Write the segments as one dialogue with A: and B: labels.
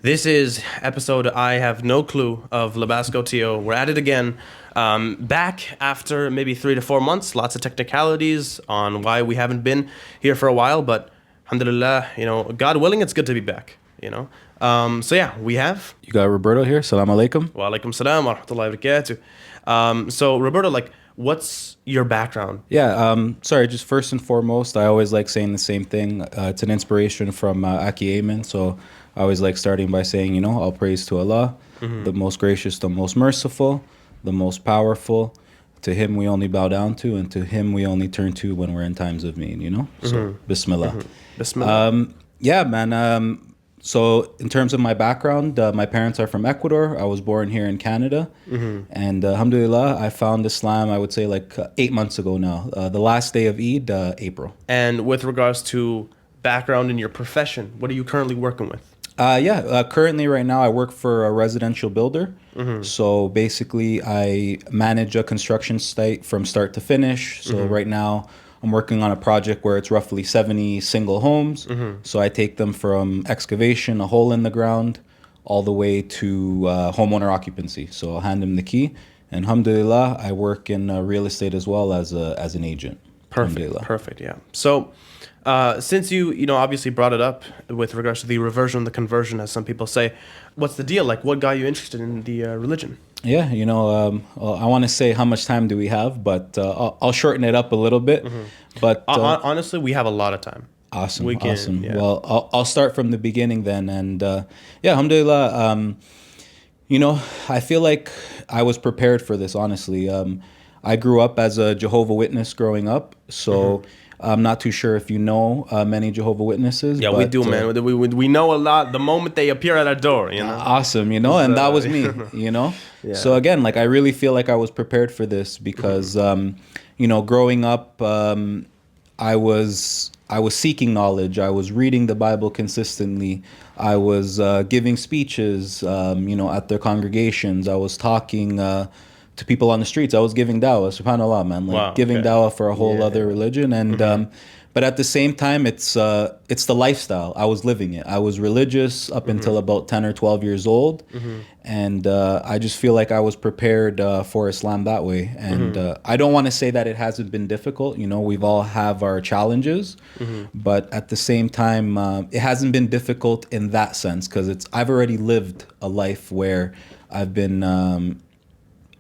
A: This is episode I have no clue of Labasco TO. We're at it again. Back after maybe 3 to 4 months. Lots of technicalities on why we haven't been here for a while, but alhamdulillah, God willing, it's good to be back, So yeah, we have...
B: You got Roberto here. Salam alaikum.
A: Wa alaikum salam wa rahmatullahi wa barakatuh. So Roberto, what's your background?
B: Yeah, sorry, just first and foremost, I always like saying the same thing. It's an inspiration from Aki Ayman, so I always like starting by saying, all praise to Allah, the most gracious, the most merciful, the most powerful. To him we only bow down to, and to him we only turn to when we're in times of need, So, Bismillah.
A: Bismillah.
B: Yeah, man. So in terms of my background, my parents are from Ecuador. I was born here in Canada. And alhamdulillah, I found Islam, I would say 8 months ago now. The last day of Eid, April.
A: And with regards to background in your profession, what are you currently working with?
B: Currently right now I work for a residential builder. So basically I manage a construction site from start to finish. So right now I'm working on a project where it's roughly 70 single homes. So I take them from excavation, a hole in the ground, all the way to homeowner occupancy. So I'll hand them the key. And alhamdulillah, I work in real estate as well as an agent.
A: Perfect, yeah. So since you obviously brought it up with regards to the reversion, the conversion, as some people say, what's the deal? What got you interested in the religion?
B: Yeah, I want to say how much time do we have, but I'll shorten it up a little bit. But
A: honestly, we have a lot of time.
B: Awesome.
A: Yeah.
B: Well, I'll start from the beginning then. And alhamdulillah, I feel like I was prepared for this, honestly. I grew up as a Jehovah's Witness growing up, so I'm not too sure if you know many Jehovah's Witnesses.
A: Yeah,
B: but,
A: we do, man. We know a lot the moment they appear at our door,
B: Awesome, and that was me, Yeah. So again, I really feel like I was prepared for this because, growing up, I was seeking knowledge. I was reading the Bible consistently. I was giving speeches, at their congregations. I was talking to people on the streets. I was giving dawah, subhanAllah, man, giving dawah for a whole other religion. And but at the same time, it's the lifestyle. I was living it. I was religious up until about 10 or 12 years old. And I just feel like I was prepared for Islam that way. And I don't want to say that it hasn't been difficult. We've all have our challenges. But at the same time, it hasn't been difficult in that sense because I've already lived a life where I've been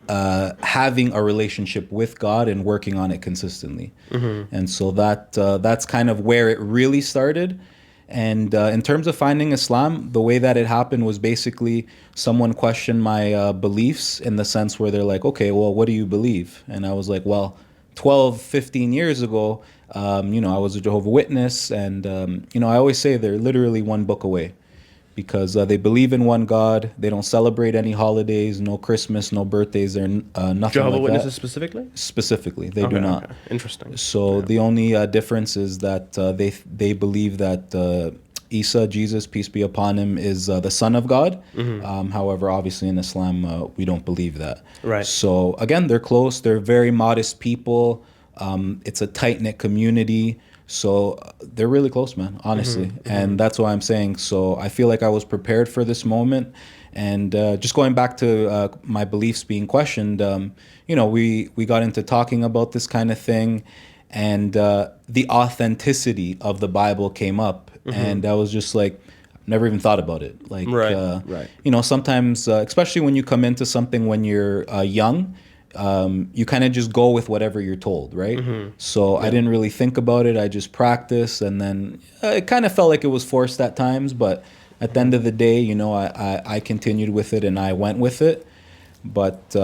B: having a relationship with God and working on it consistently. And so that's kind of where it really started. And in terms of finding Islam, the way that it happened was basically someone questioned my beliefs in the sense where they're like, okay, well, what do you believe? And I was like, well, 12, 15 years ago, I was a Jehovah's Witness. And, I always say they're literally one book away. Because they believe in one God. They don't celebrate any holidays, no Christmas, no birthdays, or nothing
A: Jehovah's
B: like
A: Witnesses
B: that.
A: specifically?
B: Specifically, they do not.
A: Okay. Interesting.
B: So the only difference is that they believe that Isa, Jesus, peace be upon him, is the Son of God. However, obviously in Islam, we don't believe that.
A: Right.
B: So again, they're close. They're very modest people. It's a tight-knit community. So they're really close, man, honestly. And that's why I'm saying, so I feel like I was prepared for this moment. And just going back to my beliefs being questioned, we got into talking about this kind of thing. And the authenticity of the Bible came up. And I was just like, never even thought about it.
A: Right.
B: Sometimes, especially when you come into something when you're young, you kind of just go with whatever you're told, right? So I didn't really think about it. I just practiced, and then it kind of felt like it was forced at times. But at the end of the day, I continued with it and I went with it. But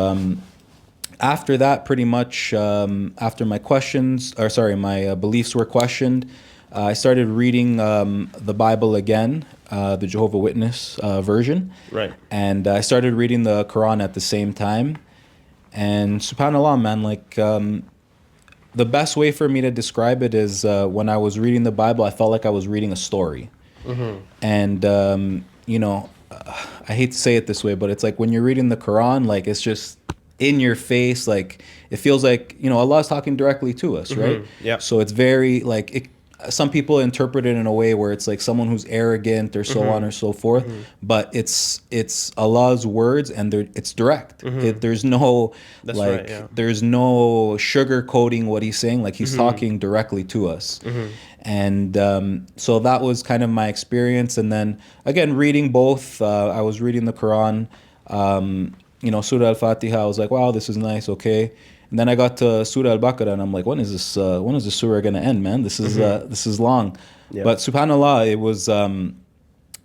B: after that, pretty much after my beliefs were questioned, I started reading the Bible again, the Jehovah's Witness version.
A: Right.
B: And I started reading the Quran at the same time. And subhanAllah, man, the best way for me to describe it is when I was reading the Bible, I felt like I was reading a story. And, I hate to say it this way, but it's like when you're reading the Quran, it's just in your face. It feels like, Allah is talking directly to us, right?
A: Yeah.
B: So it's very, some people interpret it in a way where it's like someone who's arrogant or so on or so forth, but it's Allah's words, and it's direct. There's no there's no sugarcoating what he's saying. Like, he's talking directly to us. And so that was kind of my experience. And then again, reading both, I was reading the Quran, Surah Al-Fatiha. I was like, wow, this is nice, okay. And then I got to Surah Al-Baqarah, and I'm like, when is this surah gonna end, man? This is long. Yeah. But subhanallah,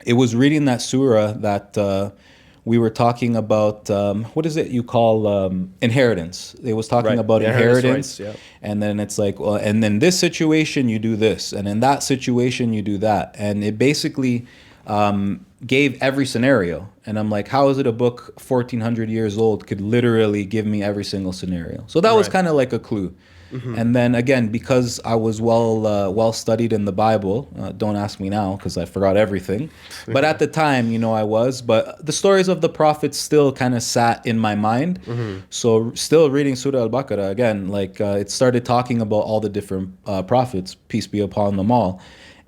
B: it was reading that surah that we were talking about, what is it you call inheritance? It was talking about inheritance. Rights, and then it's like, well, and then this situation you do this, and in that situation you do that. And it basically gave every scenario. And I'm like, how is it a book 1400 years old could literally give me every single scenario? So that was kind of like a clue. And then again, because I was well studied in the Bible, don't ask me now because I forgot everything. But at the time, I was. But the stories of the prophets still kind of sat in my mind. So still reading Surah Al-Baqarah, again, like it started talking about all the different prophets, peace be upon them all.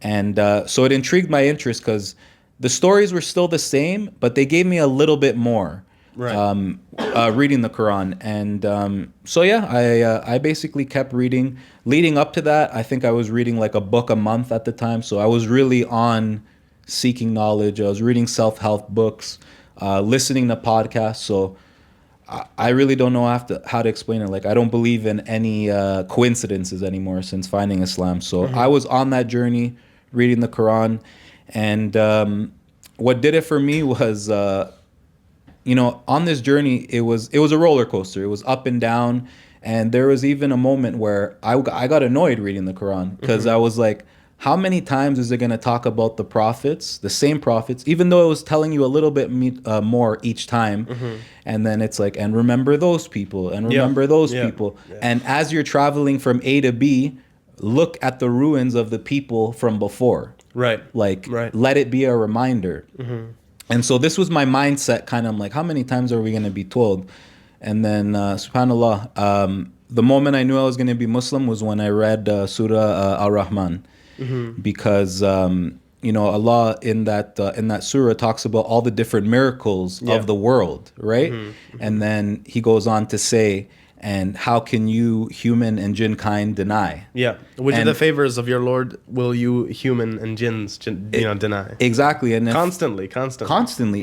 B: And so it intrigued my interest because the stories were still the same, but they gave me a little bit more. Reading the Quran. And so yeah, I basically kept reading. Leading up to that, I think I was reading like a book a month at the time. So I was really on seeking knowledge. I was reading self-help books, listening to podcasts. So I really don't know how to explain it. Like, I don't believe in any coincidences anymore since finding Islam. So I was on that journey, reading the Quran. And what did it for me was... on this journey, it was a roller coaster. It was up and down. And there was even a moment where I got annoyed reading the Quran because I was like, how many times is it going to talk about the prophets, the same prophets, even though it was telling you a little bit more each time. And then it's like, and remember those people, and remember those people. Yeah. And as you're traveling from A to B, look at the ruins of the people from before. Let it be a reminder. And so this was my mindset, kind of like, how many times are we going to be told? And then, subhanAllah, the moment I knew I was going to be Muslim was when I read Surah Ar-Rahman. Because, Allah in that surah talks about all the different miracles of the world, right? And then he goes on to say, and how can you, human and jinn kind, deny?
A: Which of the favors of your Lord will you, human and jinns, deny?
B: Exactly. And
A: constantly.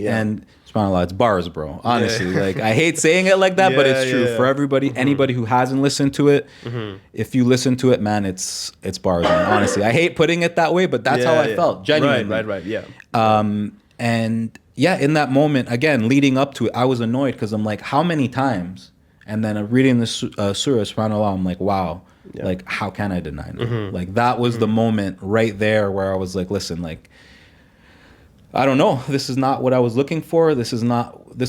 B: Yeah. And subhanAllah, it's bars, bro. Honestly, like, I hate saying it like that, but it's true for everybody. Anybody who hasn't listened to it, if you listen to it, man, it's bars, man. Honestly, I hate putting it that way, but that's how I felt, genuinely.
A: Right. Yeah.
B: And yeah, in that moment, again, leading up to it, I was annoyed because I'm like, how many times? And then reading the surah, subhanAllah, I'm like, wow, like, how can I deny that? Like, that was the moment right there where I was like, listen, like, I don't know. This is not what I was looking for. This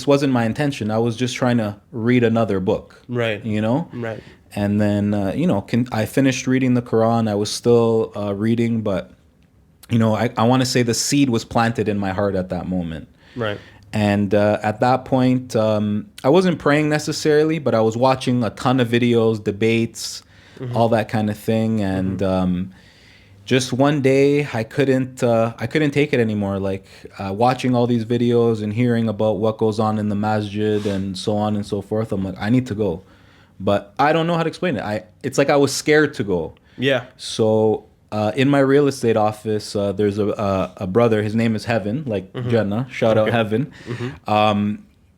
B: wasn't my intention. I was just trying to read another book.
A: Right.
B: Right. And then, I finished reading the Quran. I was still reading, but, I want to say the seed was planted in my heart at that moment.
A: Right.
B: And at that point, I wasn't praying necessarily, but I was watching a ton of videos, debates, all that kind of thing. And just one day, I couldn't take it anymore. Like, watching all these videos and hearing about what goes on in the masjid and so on and so forth. I'm like, I need to go, but I don't know how to explain it. It's like I was scared to go. Yeah. So. In my real estate office, there's a brother. His name is Heaven, like Jannah. Shout out Heaven.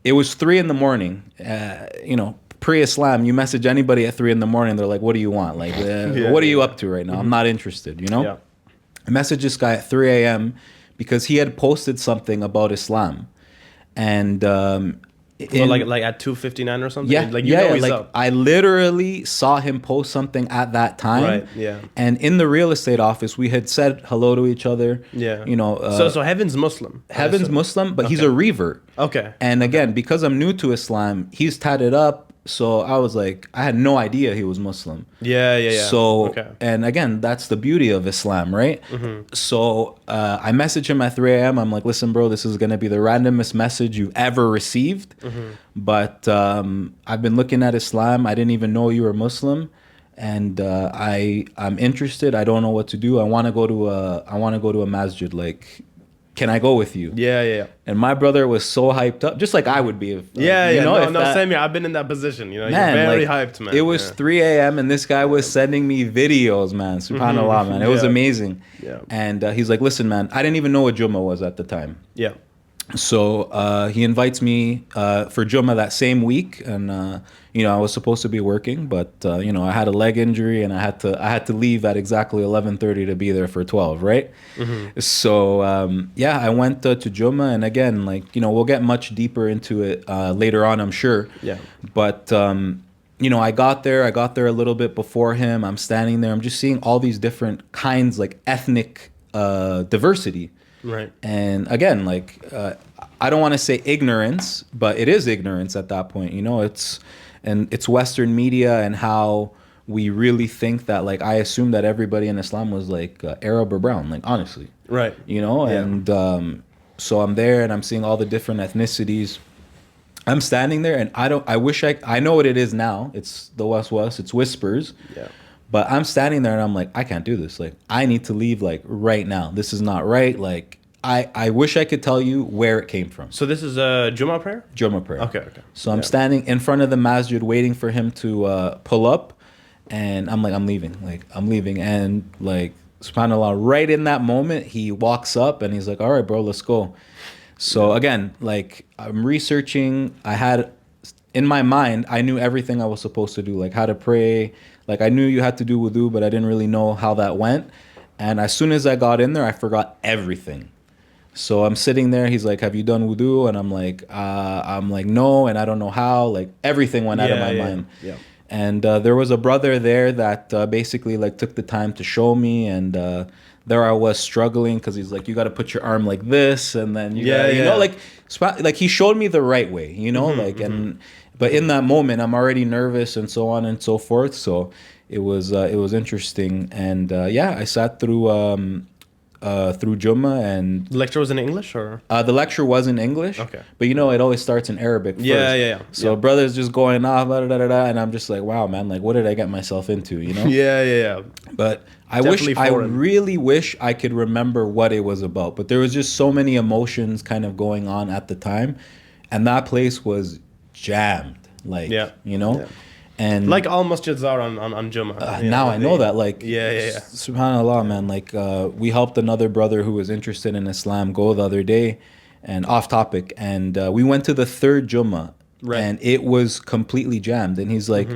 B: It was 3 a.m. Pre-Islam, you message anybody at 3 a.m. They're like, "What do you want? Like, what are you up to right now? I'm not interested." I messaged this guy at 3 a.m. because he had posted something about Islam, and
A: like at 2:59 or something.
B: Yeah, he's up. I literally saw him post something at that time.
A: Right. Yeah.
B: And in the real estate office, we had said hello to each other.
A: Yeah. So Heaven's Muslim.
B: Heaven's Muslim, but he's a revert.
A: Okay.
B: And again, because I'm new to Islam, he's tatted up. So I was like, I had no idea he was Muslim.
A: Yeah.
B: So, and again, that's the beauty of Islam, right? So I messaged him at 3 a.m. I'm like, listen, bro, this is going to be the randomest message you've ever received. But I've been looking at Islam. I didn't even know you were Muslim. and I'm interested. I don't know what to do. I want to go to a masjid. Like, can I go with you?
A: Yeah.
B: And my brother was so hyped up, just like I would be. If,
A: Same here. I've been in that position. You know,
B: man,
A: you're very
B: like,
A: hyped, man.
B: It was 3 a.m. and this guy was sending me videos, man. Subhanallah, man. It was amazing.
A: Yeah.
B: And he's like, listen, man, I didn't even know what Jummah was at the time.
A: Yeah.
B: So he invites me for Jummah that same week, and I was supposed to be working, but I had a leg injury, and I had to leave at exactly 11:30 to be there for 12, right? So I went to Jummah, and again, like, we'll get much deeper into it later on, I'm sure.
A: Yeah.
B: But I got there a little bit before him. I'm standing there. I'm just seeing all these different kinds, like ethnic diversity.
A: Right.
B: And again, like, I don't want to say ignorance, but it is ignorance at that point. It's Western media and how we really think that, like, I assume that everybody in Islam was like Arab or brown, like, honestly.
A: Right.
B: And so I'm there and I'm seeing all the different ethnicities. I'm standing there and I know what it is now. It's the West, it's whispers.
A: Yeah.
B: But I'm standing there and I'm like, I can't do this. Like, I need to leave, like, right now. This is not right. Like, I wish I could tell you where it came from.
A: So this is a Jummah prayer?
B: Jummah prayer.
A: Okay.
B: So I'm standing in front of the masjid waiting for him to pull up. And I'm like, I'm leaving. And, like, subhanAllah, right in that moment, he walks up and he's like, all right, bro, let's go. So, again, like, I'm researching. In my mind, I knew everything I was supposed to do, like how to pray. Like, I knew you had to do wudu, but I didn't really know how that went. And as soon as I got in there, I forgot everything. So I'm sitting there. He's like, have you done wudu? And I'm like, no, and I don't know how. Like, everything went out of my mind.
A: Yeah.
B: And there was a brother there that basically, like, took the time to show me. And there I was struggling because he's like, you got to put your arm like this. And then, like, he showed me the right way, But in that moment, I'm already nervous and so on and so forth. So it was interesting, and I sat through Jummah, and
A: The lecture was in English, or
B: the lecture was in English.
A: Okay.
B: But it always starts in Arabic first.
A: Yeah.
B: So brother's just going off, and I'm just like, wow, man, like, what did I get myself into?
A: Yeah.
B: But I really wish I could remember what it was about. But there was just so many emotions kind of going on at the time, and that place was jammed, like, and
A: like all masjids are on Jummah.
B: now I know that, like,
A: yeah.
B: Subhanallah, man, like, we helped another brother who was interested in Islam go the other day, and off topic, and we went to the third Jummah, and it was completely jammed, and he's like,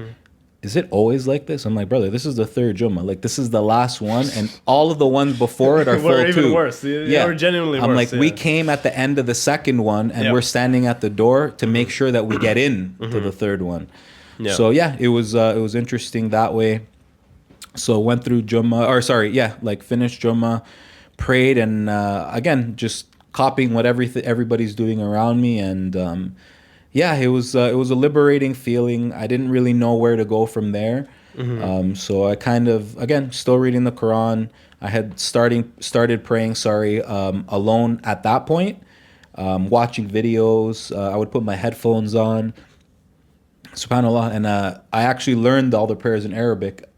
B: is it always like this? I'm like, brother, this is the third Jummah. Like, this is the last one, and all of the ones before it are full
A: even
B: too.
A: Worse. Yeah, we're genuinely worse.
B: I'm like, we came at the end of the second one, and we're standing at the door to make sure that we get in to the third one. Yeah. So it was interesting that way. So went through Jummah, finished Jummah, prayed, and again, just copying what everybody's doing around me, and it was a liberating feeling. I didn't really know where to go from there. So I kind of, again, still reading the Quran. I had started praying, alone at that point, watching videos. I would put my headphones on, subhanAllah, and I actually learned all the prayers in Arabic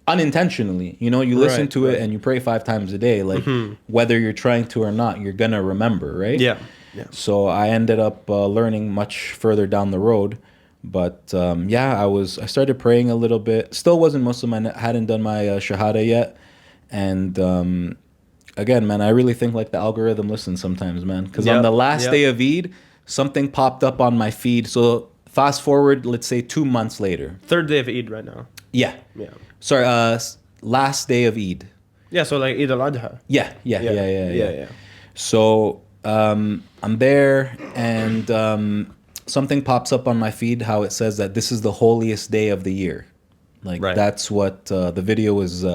B: unintentionally. You listen to it and you pray 5 times a day, like, whether you're trying to or not, you're gonna remember, right?
A: Yeah.
B: So I ended up learning much further down the road, but I started praying a little bit. Still wasn't Muslim. I hadn't done my shahada yet, and again, man, I really think, like, the algorithm listens sometimes, man. Because on the last day of Eid, something popped up on my feed. So fast forward, let's say 2 months later.
A: Third day of Eid right now.
B: Yeah. Sorry, last day of Eid.
A: Yeah. So like Eid al-Adha.
B: Yeah. So I'm there, and something pops up on my feed, how it says that this is the holiest day of the year. Like, that's what the video was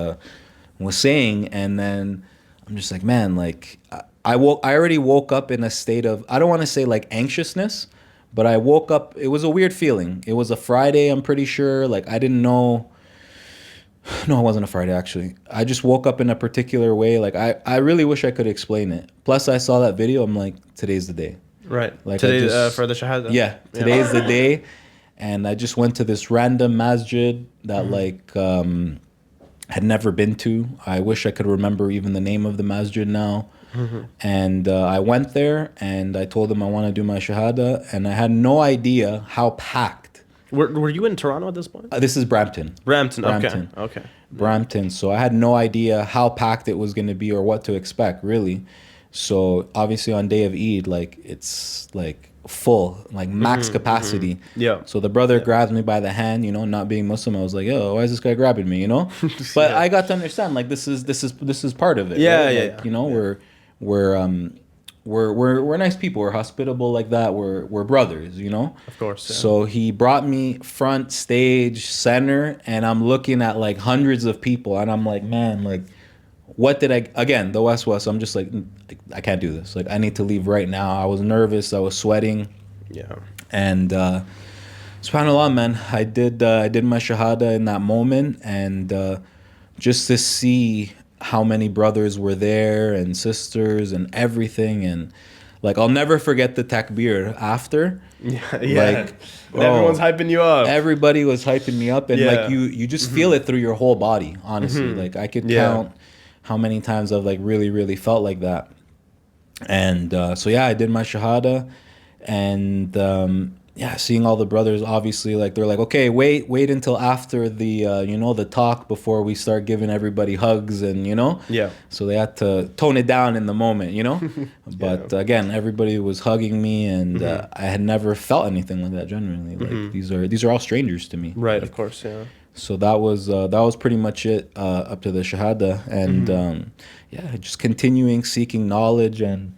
B: saying. And then I'm just like, man, like, I already woke up in a state of, I don't want to say like anxiousness, but I woke up, it was a weird feeling. It was a Friday, I'm pretty sure. Like, I didn't know. No, it wasn't a Friday, actually. I just woke up in a particular way. Like, I really wish I could explain it. Plus, I saw that video. I'm like, today's the day.
A: Right.
B: Like,
A: today for the shahada.
B: Yeah, today's the day. and I just went to this random masjid that like had never been to. I wish I could remember even the name of the masjid now. And I went there and I told them I want to do my shahada, and I had no idea how packed.
A: Were you in Toronto at this point?
B: This is Brampton.
A: Brampton. Okay.
B: Brampton. So I had no idea how packed it was going to be or what to expect, really. So obviously on day of Eid, like it's like full, like max capacity.
A: Yeah.
B: So the brother grabs me by the hand, you know, not being Muslim. I was like, yo, why is this guy grabbing me, you know? But I got to understand, like this is part of it.
A: Yeah,
B: right?
A: yeah,
B: Like, you know, we're nice people. We're hospitable like that. We're brothers, you know?
A: Of course. Yeah.
B: So he brought me front stage center, and I'm looking at like hundreds of people, and I'm like, man, like what did I, again, the West, I'm just like, I can't do this. Like, I need to leave right now. I was nervous. I was sweating.
A: Yeah.
B: And subhanAllah, man, I did my shahada in that moment. And just to see how many brothers were there and sisters and everything. And like, I'll never forget the takbir after.
A: Yeah.
B: Like,
A: everyone's hyping you up.
B: Everybody was hyping me up. And like, you just feel it through your whole body, honestly. Like, I could count how many times I've like really, really felt like that. And so yeah, I did my shahada, and seeing all the brothers, obviously, like they're like, okay, wait until after the the talk before we start giving everybody hugs, and so they had to tone it down in the moment, but again, everybody was hugging me, and I had never felt anything like that genuinely. Like these are all strangers to me,
A: right?
B: Like,
A: of course. Yeah.
B: So that was pretty much it up to the shahada, and just continuing seeking knowledge, and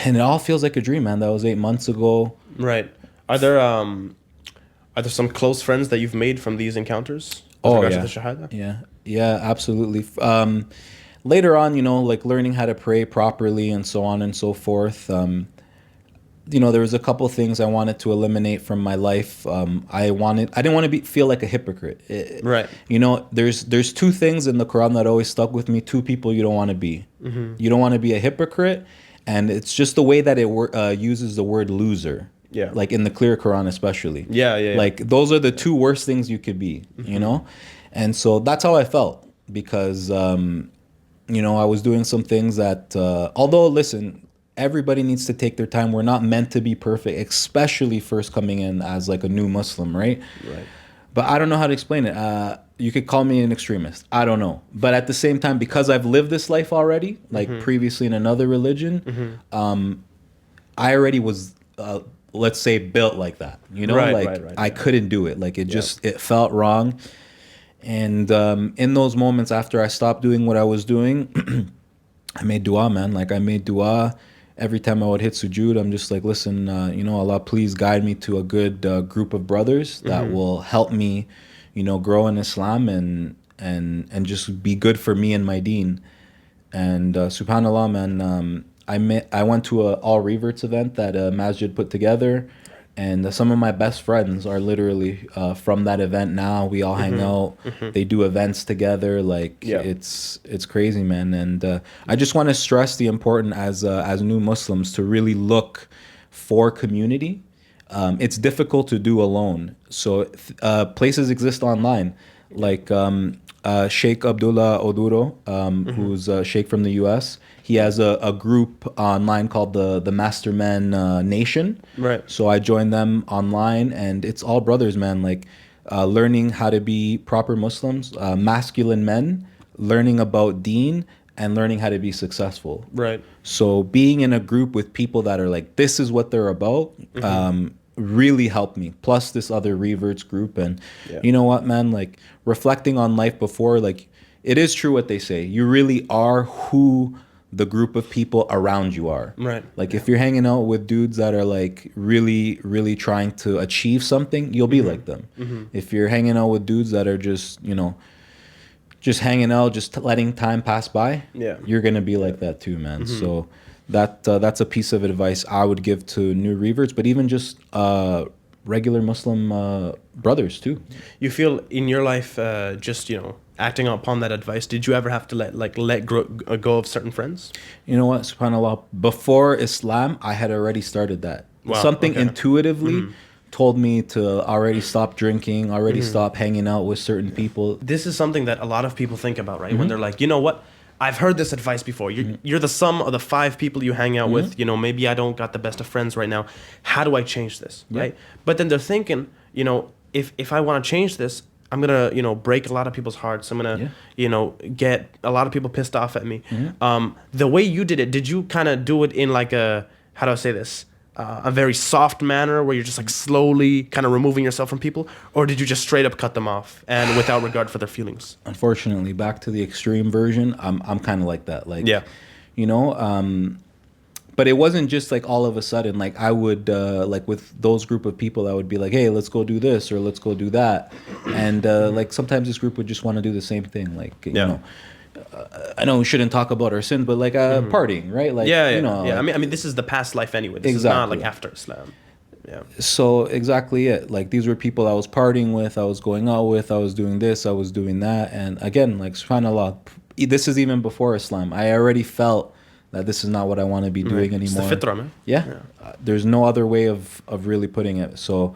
B: it all feels like a dream, man. That was 8 months ago.
A: Right. Are there some close friends that you've made from these encounters?
B: Oh
A: yeah. The shahada?
B: Yeah, absolutely. Later on, like learning how to pray properly and so on and so forth. There was a couple things I wanted to eliminate from my life. I didn't want to feel like a hypocrite.
A: Right.
B: There's two things in the Quran that always stuck with me. Two people you don't want to be. You don't want to be a hypocrite, and it's just the way that it uses the word loser.
A: Yeah.
B: Like in the clear Quran, especially.
A: Yeah.
B: Like those are the two worst things you could be. And so that's how I felt, because I was doing some things that although, listen, everybody needs to take their time. We're not meant to be perfect, especially first coming in as like a new Muslim, right?
A: Right.
B: But I don't know how to explain it. You could call me an extremist. I don't know. But at the same time, because I've lived this life already, like previously in another religion, I already was, let's say, built like that. Right, I couldn't do it. Like it felt wrong. And in those moments after I stopped doing what I was doing, I made dua, man. Like I made dua. Every time I would hit sujood, I'm just like, listen, Allah, please guide me to a good group of brothers that will help me, grow in Islam and just be good for me and my deen. And subhanallah, man, I went to a all reverts event that Masjid put together, and some of my best friends are literally from that event now. We all hang out. They do events together. Like it's crazy, man. And I just want to stress the importance as new Muslims to really look for community. It's difficult to do alone. So places exist online, like Sheikh Abdullah Oduro, who's a sheikh from the U.S. He has a group online called the Mastermen Nation. Right. So I joined them online, and it's all brothers, man. Like learning how to be proper Muslims, masculine men, learning about deen, and learning how to be successful. Right. So being in a group with people that are like, this is what they're about, really helped me. Plus this other reverts group. And you know what, man? Like reflecting on life before, like it is true what they say. You really are who the group of people around you are. Right. Like if you're hanging out with dudes that are like really, really trying to achieve something, you'll be like them. If you're hanging out with dudes that are just, just hanging out, just letting time pass by, you're going to be like that too, man. So that's a piece of advice I would give to new reverts, but even just regular Muslim brothers too. You feel in your life, just, acting upon that advice, did you ever have to let go of certain friends? You know what, subhanAllah, before Islam, I had already started that. Wow, something intuitively told me to already stop drinking, already stop hanging out with certain people.
A: This is something that a lot of people think about, right? When they're like, you know what? I've heard this advice before. You're the sum of the 5 people you hang out with. You know, maybe I don't got the best of friends right now. How do I change this, right? But then they're thinking, you know, if I want to change this, I'm going to, you know, break a lot of people's hearts. I'm going to, you know, get a lot of people pissed off at me. The way you did you kind of do it in like a, how do I say this? A very soft manner where you're just like slowly kind of removing yourself from people? Or did you just straight up cut them off and without regard for their feelings?
B: Unfortunately, back to the extreme version, I'm kind of like that. Like, you know, but it wasn't just like all of a sudden. Like I would, like with those group of people, I would be like, hey, let's go do this or let's go do that. And like sometimes this group would just want to do the same thing. Like, you know, I know we shouldn't talk about our sins, but like partying, right? Like, you know,
A: yeah. I mean, this is the past life anyway. This is not like after Islam. Yeah.
B: So exactly it. Like these were people I was partying with, I was going out with, I was doing this, I was doing that, and again, like subhanallah, this is even before Islam. I already felt that this is not what I want to be doing anymore.
A: It's the fitrah, man.
B: Yeah. There's no other way of really putting it. So,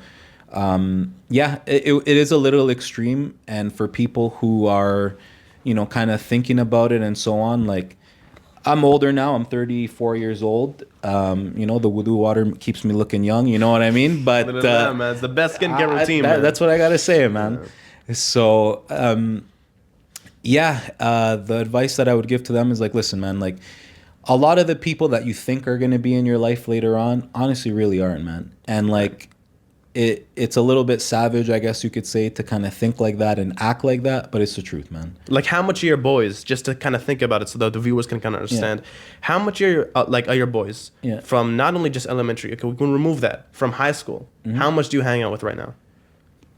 B: it is a little extreme, and for people who are, you know, kind of thinking about it and so on, like I'm older now, I'm 34 years old. You know, the wudu water keeps me looking young, you know what I mean? But
A: man, it's the best skincare routine, man.
B: That's what I gotta say, man. So the advice that I would give to them is like, listen, man, like a lot of the people that you think are going to be in your life later on honestly really aren't, man. And like it's a little bit savage, I guess you could say, to kind of think like that and act like that, but it's the truth, man.
A: Like how much are your boys, just to kind of think about it so that the viewers can kind of understand, how much are your boys from not only just elementary, okay, we can remove that, from high school, how much do you hang out with right now?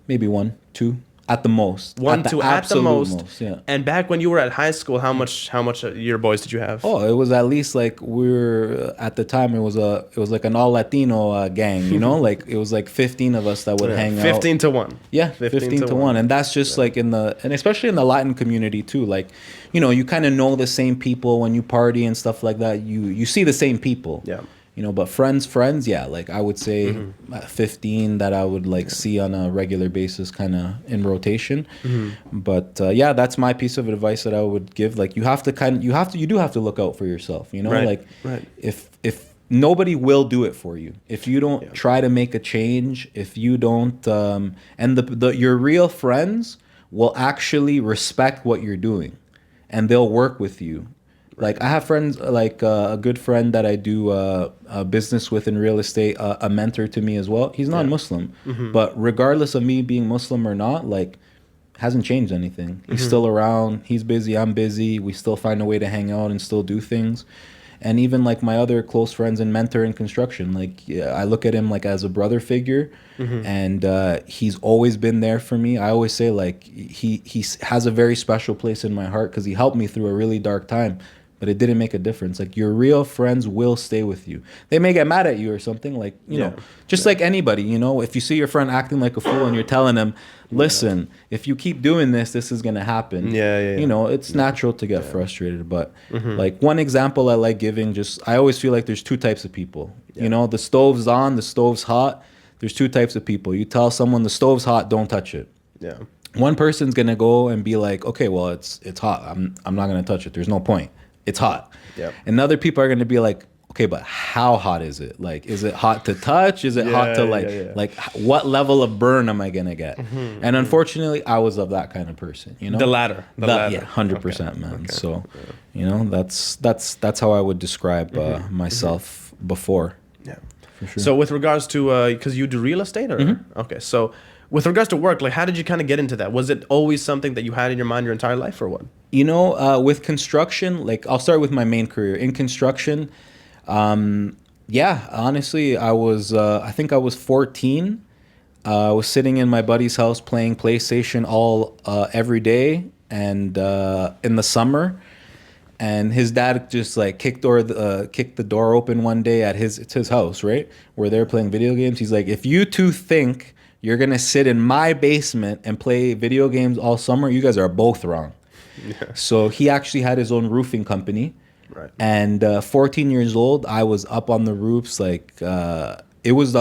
B: Maybe 1, 2 at the most.
A: At the most.
B: Yeah.
A: And back when you were at high school, how much of your boys did you have?
B: Oh, it was at least like at the time it was like an all Latino gang, you know, like it was like 15 of us that would hang
A: 15 to 1.
B: Yeah, 15 to 1. And that's just like and especially in the Latin community too, like, you know, you kind of know the same people when you party and stuff like that. You see the same people. Yeah. You know, but friends, yeah, like I would say 15 that I would like see on a regular basis, kind of in rotation. But that's my piece of advice that I would give. Like you do have to look out for yourself, you know, like if nobody will do it for you, if you don't try to make a change, if you don't, and your real friends will actually respect what you're doing and they'll work with you. Like I have friends, like a good friend that I do a business with in real estate, a mentor to me as well. He's non-Muslim, but regardless of me being Muslim or not, like hasn't changed anything. He's still around. He's busy. I'm busy. We still find a way to hang out and still do things. And even like my other close friends and mentor in construction, like I look at him like as a brother figure, and he's always been there for me. I always say like he has a very special place in my heart because he helped me through a really dark time. But it didn't make a difference. Like your real friends will stay with you. They may get mad at you or something, like, you know, just like anybody, you know, if you see your friend acting like a fool and you're telling them, listen, if you keep doing this is going to happen. You know, it's natural to get frustrated. But like one example I like giving, I always feel like there's 2 types of people. You know, the stove's on, the stove's hot. There's 2 types of people. You tell someone the stove's hot, don't touch it. Yeah. One person's going to go and be like, okay, well, it's hot. I'm not going to touch it. There's no point. It's hot. Yeah. And other people are going to be like, okay, but how hot is it? Like, is it hot to touch? Is it hot to like what level of burn am I going to get? And unfortunately, I was of that kind of person, you know?
A: The latter.
B: Yeah, 100%, man. Okay. So, you know, that's how I would describe myself before. Yeah.
A: For sure. So with regards to, because you do real estate or? Okay. So with regards to work, like how did you kind of get into that? Was it always something that you had in your mind your entire life or what?
B: You know, with construction, like I'll start with my main career. In construction, honestly, I think I was 14. I was sitting in my buddy's house playing PlayStation every day and in the summer. And his dad just like kicked the door open one day at his house, right? Where they're playing video games. He's like, if you two think you're going to sit in my basement and play video games all summer, you guys are both wrong. Yeah. So he actually had his own roofing company. Right. And 14 years old, I was up on the roofs like it was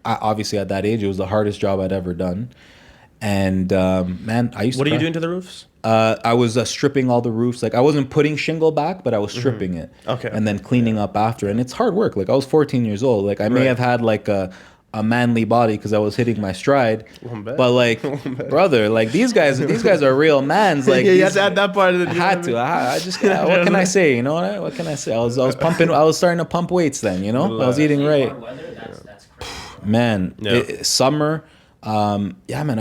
B: obviously at that age, it was the hardest job I'd ever done. And man, I used to.
A: What are you doing to the roofs?
B: I was stripping all the roofs. Like I wasn't putting shingle back, but I was stripping it.
A: Okay.
B: And then cleaning up after. And it's hard work. Like I was 14 years old. Like I may have had like a manly body because I was hitting my stride. But like, brother, like these guys are real mans. Like
A: you had to add that part of the.
B: I had to. I just. What can I say? You know what? What can I say? I was pumping. I was starting to pump weights then. You know, I was eating right.
C: That's crazy.
B: Man, summer. Yeah, man.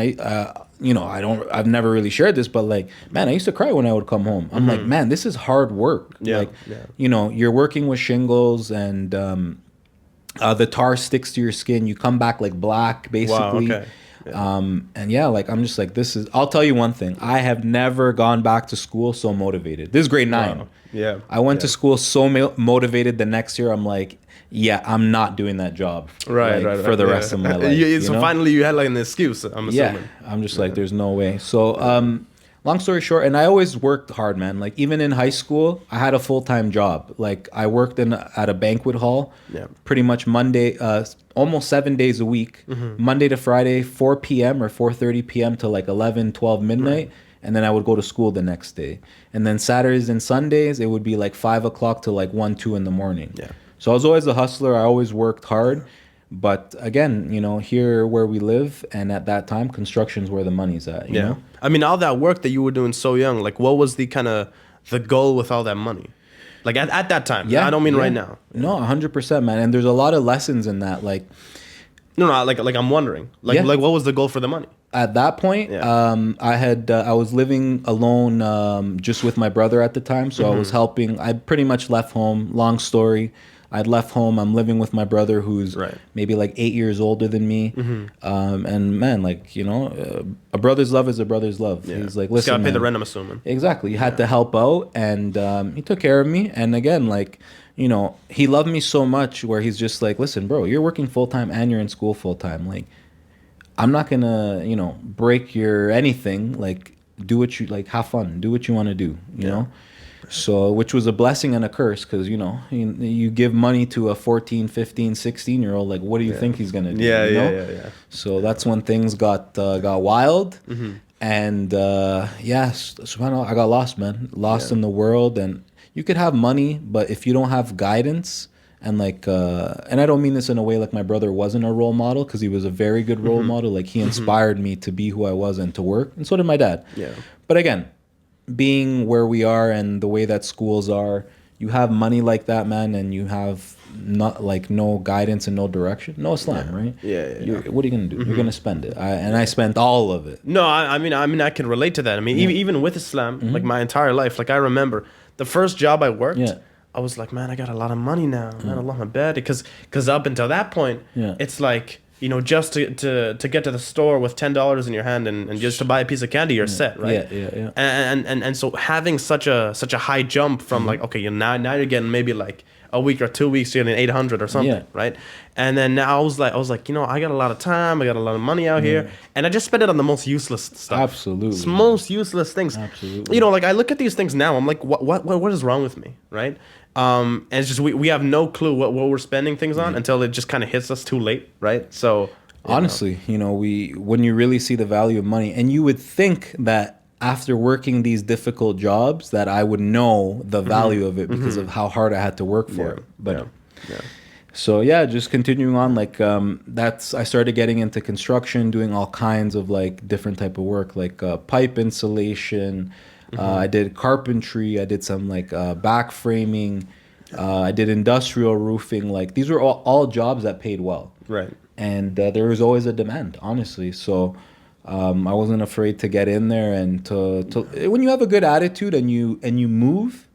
B: I've never really shared this, but like, man, I used to cry when I would come home. I'm like, man, this is hard work. Like, you're working with shingles and the tar sticks to your skin. You come back like black, basically.
A: Wow, okay.
B: And yeah, like, I'm just like, I'll tell you one thing. I have never gone back to school so motivated. This is grade 9.
A: Wow. Yeah.
B: I went to school so motivated the next year. I'm like, yeah, I'm not doing that job for the rest of my life.
A: So finally you had like an excuse, I'm assuming.
B: Yeah, I'm just like, there's no way. So long story short, and I always worked hard, man. Like even in high school, I had a full-time job. Like I worked at a banquet hall pretty much Monday, almost 7 days a week, Monday to Friday, 4 p.m. or 4:30 p.m. to like 11, 12 midnight. And then I would go to school the next day. And then Saturdays and Sundays, it would be like 5 o'clock to like 1, 2 in the morning. Yeah. So I was always a hustler. I always worked hard. But again, here where we live and at that time, construction's where the money's at, you know?
A: I mean, all that work that you were doing so young, like what was the kind of the goal with all that money? Like at that time. Yeah. I don't mean right now.
B: No, 100%, man. And there's a lot of lessons in that. Like,
A: no, like I'm wondering. Like what was the goal for the money?
B: At that point, I was living alone just with my brother at the time. So I was helping. I pretty much left home. Long story. I'd left home. I'm living with my brother who's maybe like 8 years older than me. And man, like, a brother's love is a brother's love. Yeah. He's like, listen,
A: gotta pay the rent, I'm assuming.
B: Exactly. You had to help out. And he took care of me. And again, like, he loved me so much where he's just like, listen, bro, you're working full-time and you're in school full-time. Like, I'm not gonna, break your anything. Like, do what you like, have fun, do what you want to do, you know. So, which was a blessing and a curse, because you give money to a 14, 15, 16-year-old. Like, what do you think he's gonna do? Yeah. So that's when things got wild, and subhanAllah, I got lost, man. Lost in the world, and you could have money, but if you don't have guidance. And like, and I don't mean this in a way like my brother wasn't a role model, because he was a very good role model. Like he inspired me to be who I was and to work, and so did my dad. Yeah. But again, being where we are and the way that schools are, you have money like that, man, and you have no guidance and no direction, no Islam, right? Yeah. What are you gonna do? You're gonna spend it, and I spent all of it.
A: No, I mean, I can relate to that. I mean, even with Islam, like my entire life, like I remember the first job I worked. Yeah. I was like, man, I got a lot of money now. Man, Allah my bed. Because up until that point, it's like, just to get to the store with $10 in your hand and just to buy a piece of candy, you're set, right? Yeah. And so having such a high jump from like, okay, now you're getting maybe like a week or 2 weeks, you're getting 800 or something, right? And then now I was like, I got a lot of time, I got a lot of money out here, and I just spend it on the most useless stuff.
B: Absolutely.
A: Most useless things. Absolutely. Like I look at these things now, I'm like, what is wrong with me, right? And it's just we have no clue what we're spending things on until it just kind of hits us too late, right? So
B: honestly, when you really see the value of money, and you would think that after working these difficult jobs that I would know the value of it because of how hard I had to work for it. But so just continuing on, like I started getting into construction, doing all kinds of like different type of work, like pipe insulation. I did carpentry. I did some like back framing. I did industrial roofing. Like these were all jobs that paid well. Right. And there was always a demand, honestly. So I wasn't afraid to get in there and to when you have a good attitude and you move,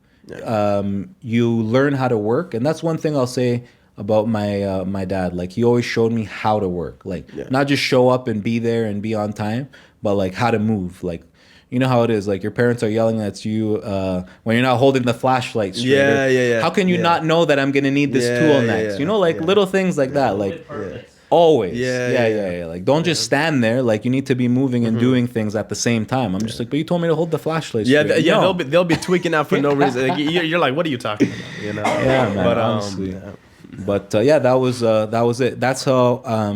B: you learn how to work. And that's one thing I'll say about my dad. Like he always showed me how to work. Like not just show up and be there and be on time, but like how to move. Like you know how it is. Like your parents are yelling at you when you're not holding the flashlight straight. Yeah. How can you not know that I'm gonna need this tool next? Little things like that. Like. Always. Yeah. Like, don't just stand there. Like, you need to be moving and doing things at the same time. I'm just like, but you told me to hold the flashlight.
A: They'll be tweaking out for no reason. Like, you're like, what are you talking about?
B: Yeah, man. But honestly. But yeah, that was it. That's how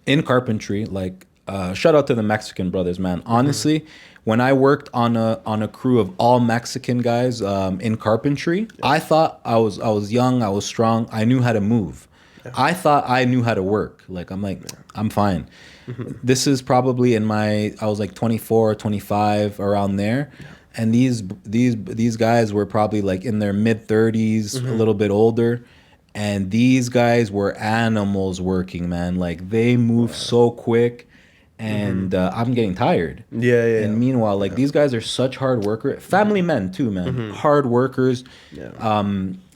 B: in carpentry, like shout out to the Mexican brothers, man. Honestly, when I worked on a crew of all Mexican guys in carpentry, I thought I was young, I was strong, I knew how to move. I thought I knew how to work. Like I'm fine. This is probably I was like 24, 25, around there. And these guys were probably like in their mid 30s, a little bit older. And these guys were animals working, man. Like they move so quick, and I'm getting tired.
A: Yeah.
B: And meanwhile, like these guys are such hard workers, family men too, man. Hard workers. Yeah.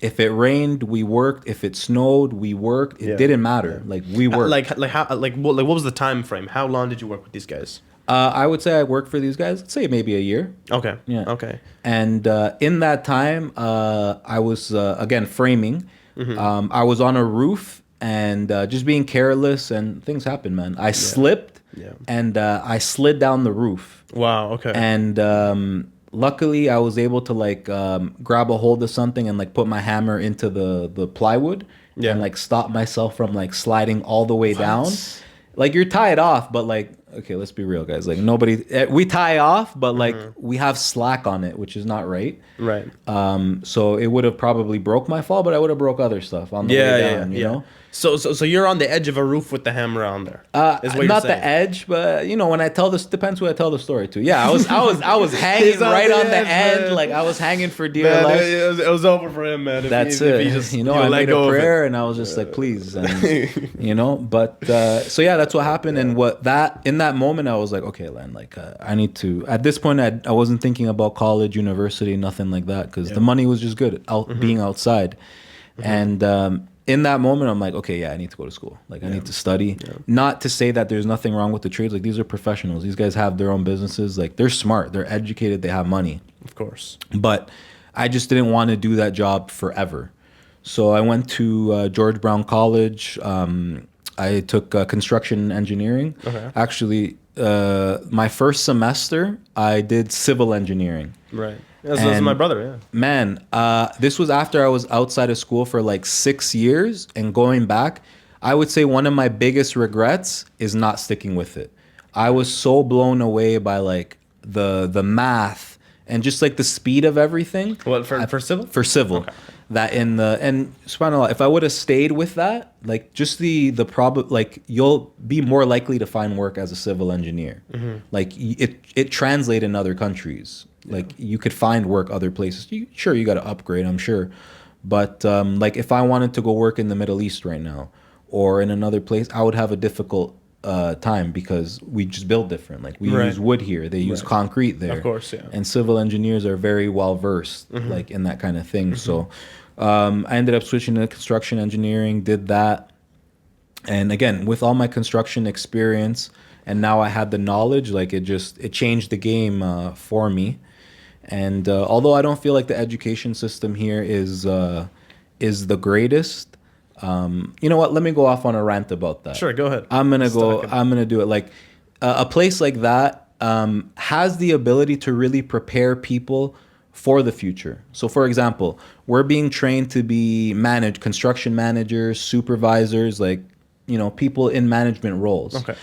B: If it rained, we worked. If it snowed, we worked. It didn't matter. Like we worked.
A: What was the time frame? How long did you work with these guys?
B: I would say I worked for these guys. Let's say maybe a year.
A: Okay.
B: Yeah.
A: Okay.
B: And in that time, I was again framing. I was on a roof and just being careless, and things happened, man. I slipped and I slid down the roof.
A: Wow. Okay.
B: And luckily, I was able to like grab a hold of something and like put my hammer into the plywood and like stop myself from like sliding all the way down. Like you're tied off, but like, okay, let's be real, guys. Like we tie off, but like we have slack on it, which is not right.
A: Right.
B: So it would have probably broke my fall, but I would have broke other stuff on the way down, you know?
A: So you're on the edge of a roof with the hammer on there.
B: Not the edge, but you know, when I tell this, depends who I tell the story to. Yeah, I was hanging right on the end, like I was hanging for dear life.
A: It was over for him, man.
B: That's it. You know, I made a prayer and I was just like, please, and, you know. But so yeah, that's what happened. And in that moment, I was like, okay, Len, like I need to. At this point, I wasn't thinking about college, university, nothing like that, because the money was just good being outside, and. In that moment, I'm like, okay, yeah, I need to go to school. Like, I need to study. Yeah. Not to say that there's nothing wrong with the trades. Like, these are professionals. These guys have their own businesses. Like, they're smart. They're educated. They have money.
A: Of course.
B: But I just didn't want to do that job forever. So I went to George Brown College. I took construction engineering. Okay. Actually, my first semester, I did civil engineering.
A: Right. That's my brother, yeah.
B: Man, this was after I was outside of school for like 6 years, and going back, I would say one of my biggest regrets is not sticking with it. I was so blown away by like the math and just like the speed of everything.
A: What, for civil?
B: For civil. Okay. Subhanallah, if I would have stayed with that, like just the problem, like you'll be more likely to find work as a civil engineer. Like it translates in other countries. Like you could find work other places. You got to upgrade, I'm sure. But like if I wanted to go work in the Middle East right now or in another place, I would have a difficult time because we just build different. Like we use wood here, they use concrete there.
A: Of course, yeah.
B: And civil engineers are very well versed like in that kind of thing. So I ended up switching to construction engineering, did that. And again, with all my construction experience, and now I had the knowledge, like it changed the game for me. And although I don't feel like the education system here is the greatest, you know what? Let me go off on a rant about that.
A: Sure, go ahead.
B: I'm gonna do it. Like a place like that has the ability to really prepare people for the future. So, for example, we're being trained to be construction managers, supervisors, like people in management roles. Okay.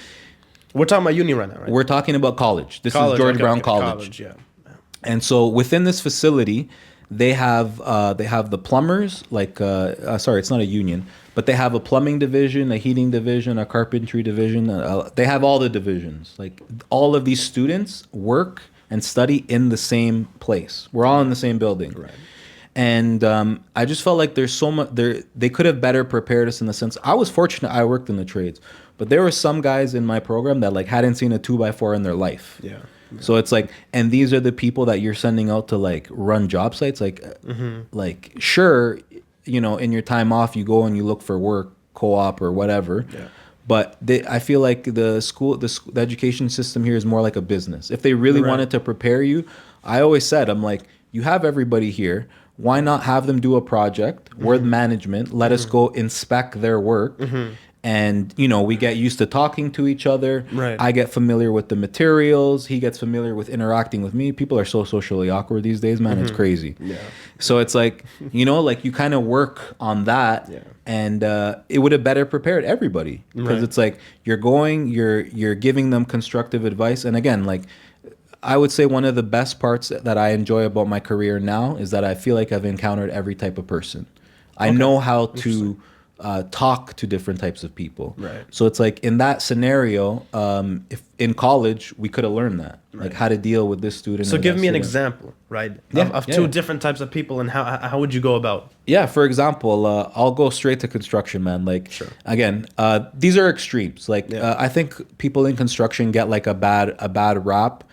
A: We're talking about uni right now, right?
B: We're talking about college. This is George Brown College.
A: Yeah.
B: And so within this facility, they have the plumbers, like sorry, it's not a union, but they have a plumbing division, a heating division, a carpentry division. They have all the divisions. Like all of these students work and study in the same place. We're all in the same building. Right. And I just felt like there's so much there. They could have better prepared us in the sense. I was fortunate. I worked in the trades, but there were some guys in my program that like hadn't seen a 2x4 in their life. Yeah. So it's like, and these are the people that you're sending out to like run job sites. Like, like sure, in your time off, you go and you look for work, co-op or whatever. Yeah. But I feel like the education system here is more like a business. If they really wanted to prepare you, I always said, I'm like, you have everybody here. Why not have them do a project? We're the management. Let us go inspect their work. And, you know, we get used to talking to each other.
A: Right.
B: I get familiar with the materials. He gets familiar with interacting with me. People are so socially awkward these days, man. It's crazy.
A: Yeah.
B: So it's like, you know, like you kind of work on that.
A: Yeah.
B: And it would have better prepared everybody. Because it's like you're giving them constructive advice. And again, like, I would say one of the best parts that I enjoy about my career now is that I feel like I've encountered every type of person. I know how to talk to different types of people.
A: Right.
B: So it's like in that scenario, if in college we could have learned that, like how to deal with this student.
A: So
B: or
A: give
B: that
A: me an
B: student.
A: example, right?
B: Yeah,
A: Of
B: yeah,
A: two
B: yeah.
A: different types of people, and how would you go about?
B: Yeah, for example, I'll go straight to construction, man. Like, again, these are extremes. Like, I think people in construction get like a bad rap,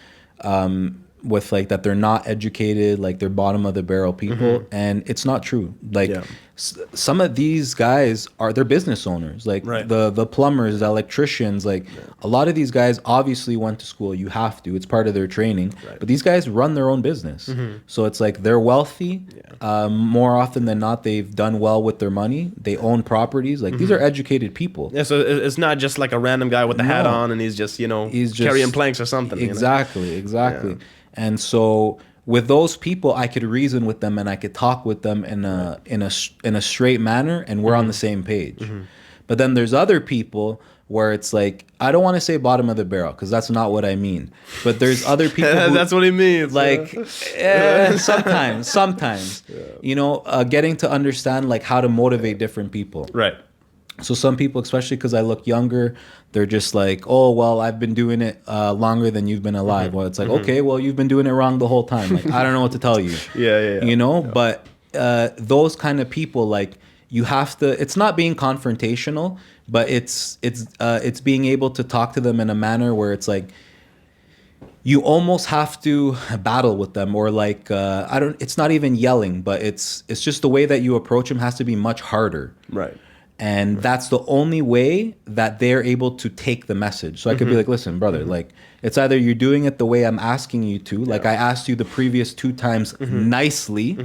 B: with like that they're not educated, like they're bottom of the barrel people, and it's not true. Like, some of these guys they're business owners. Like the plumbers, the electricians. Like, a lot of these guys obviously went to school. You have to. It's part of their training. But these guys run their own business. So it's like they're wealthy. More often than not, they've done well with their money. They own properties. Like, these are educated people.
A: Yeah, so it's not just like a random guy with the hat on and he's just carrying planks or something.
B: Exactly. Yeah. And so with those people, I could reason with them and I could talk with them in a straight manner, and we're on the same page. But then there's other people where it's like, I don't want to say bottom of the barrel because that's not what I mean. But there's other people who,
A: that's what he means.
B: Like, sometimes, you know, getting to understand like how to motivate different people.
A: Right.
B: So some people, especially because I look younger, they're just like, oh, well, I've been doing it longer than you've been alive. Well, it's like, okay, well, you've been doing it wrong the whole time. Like, I don't know what to tell you.
A: Yeah.
B: You know, but those kind of people, like, you have to, it's not being confrontational, but it's being able to talk to them in a manner where it's like, you almost have to battle with them, or like, it's not even yelling, but it's just the way that you approach them has to be much harder.
A: Right.
B: And that's the only way that they're able to take the message. So I could be like, listen, brother, like, it's either you're doing it the way I'm asking you to, like I asked you the previous 2 times nicely,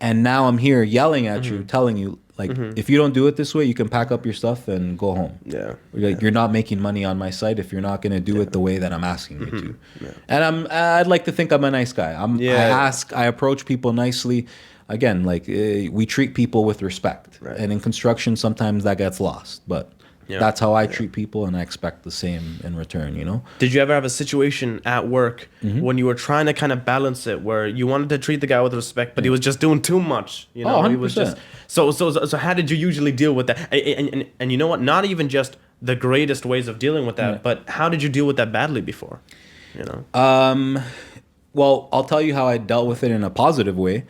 B: and now I'm here yelling at you, telling you, like, if you don't do it this way, you can pack up your stuff and go home.
A: Yeah.
B: Like, you're not making money on my site if you're not going to do it the way that I'm asking you to. And I'd like to think I'm a nice guy. I approach people nicely. Again, like, we treat people with respect.
A: Right.
B: And in construction, sometimes that gets lost. But that's how I treat people, and I expect the same in return, you know?
A: Did you ever have a situation at work when you were trying to kind of balance it, where you wanted to treat the guy with respect, but he was just doing too much? You know,
B: 100%.
A: He was just so. How did you usually deal with that? And you know what? Not even just the greatest ways of dealing with that, but how did you deal with that badly before? You know.
B: Well, I'll tell you how I dealt with it in a positive way.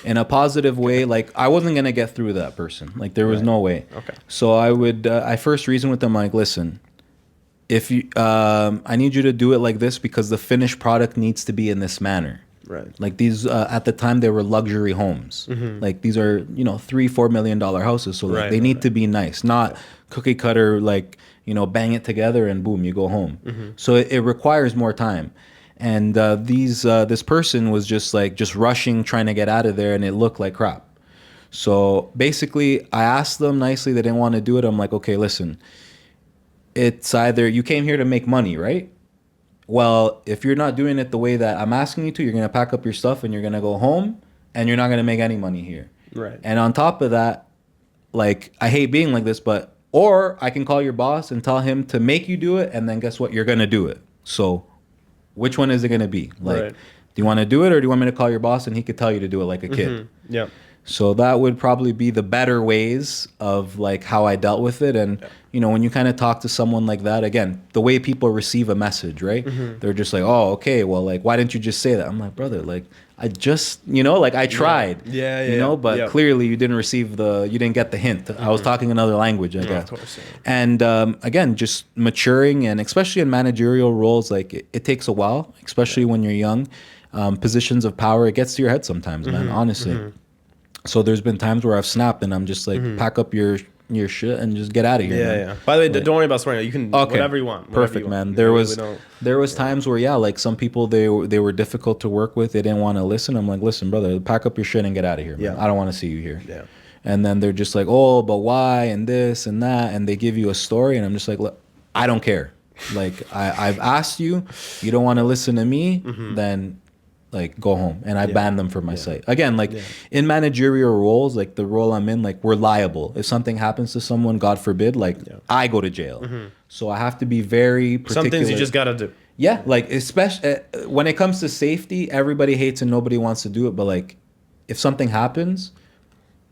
B: In a positive way, like, I wasn't going to get through that person. Like, there was no way.
A: Okay.
B: So I first reasoned with them, like, listen, if you, I need you to do it like this because the finished product needs to be in this manner.
A: Right.
B: Like, these, at the time, they were luxury homes. Like, these are, you know, $3-4 million houses. So, like, they need to be nice, not cookie cutter, like, you know, bang it together and boom, you go home. So it requires more time. And this person was just rushing, trying to get out of there, and it looked like crap. So basically, I asked them nicely. They didn't want to do it. I'm like, okay, listen, it's either you came here to make money, right? Well, if you're not doing it the way that I'm asking you to, you're going to pack up your stuff and you're going to go home, and you're not going to make any money here.
A: Right.
B: And on top of that, like, I hate being like this, but, or I can call your boss and tell him to make you do it, and then guess what? You're going to do it. So which one is it going to be? Like, do you want to do it, or do you want me to call your boss and he could tell you to do it like a kid?
A: Yeah.
B: So that would probably be the better ways of, like, how I dealt with it. And, you know, when you kind of talk to someone like that, again, the way people receive a message, right? They're just like, oh, okay, well, like, why didn't you just say that? I'm like, brother, like, I just, you know, like, I tried. You know, but clearly you didn't you didn't get the hint. I was talking another language, I guess.
A: Of course,
B: And again, just maturing, and especially in managerial roles, like, it takes a while, especially when you're young. Positions of power, it gets to your head sometimes, man, honestly. So there's been times where I've snapped and I'm just like, pack up your shit and just get out of here.
A: Yeah. By the way, don't worry about swearing. You can whatever you want.
B: Perfect, man. There was times where, like, some people, they were difficult to work with. They didn't want to listen. I'm like, listen, brother, pack up your shit and get out of here, man. I don't want to see you here. And then they're just like, oh, but why, and this and that, and they give you a story, and I'm just like, look, I don't care. Like I've asked you, you don't want to listen to me, then like go home. And I ban them from my site. Again, like in managerial roles, like the role I'm in, like we're liable. If something happens to someone, God forbid, like I go to jail. So I have to be very particular.
A: Some things you just gotta do.
B: Yeah, like especially when it comes to safety, everybody hates and nobody wants to do it. But like if something happens,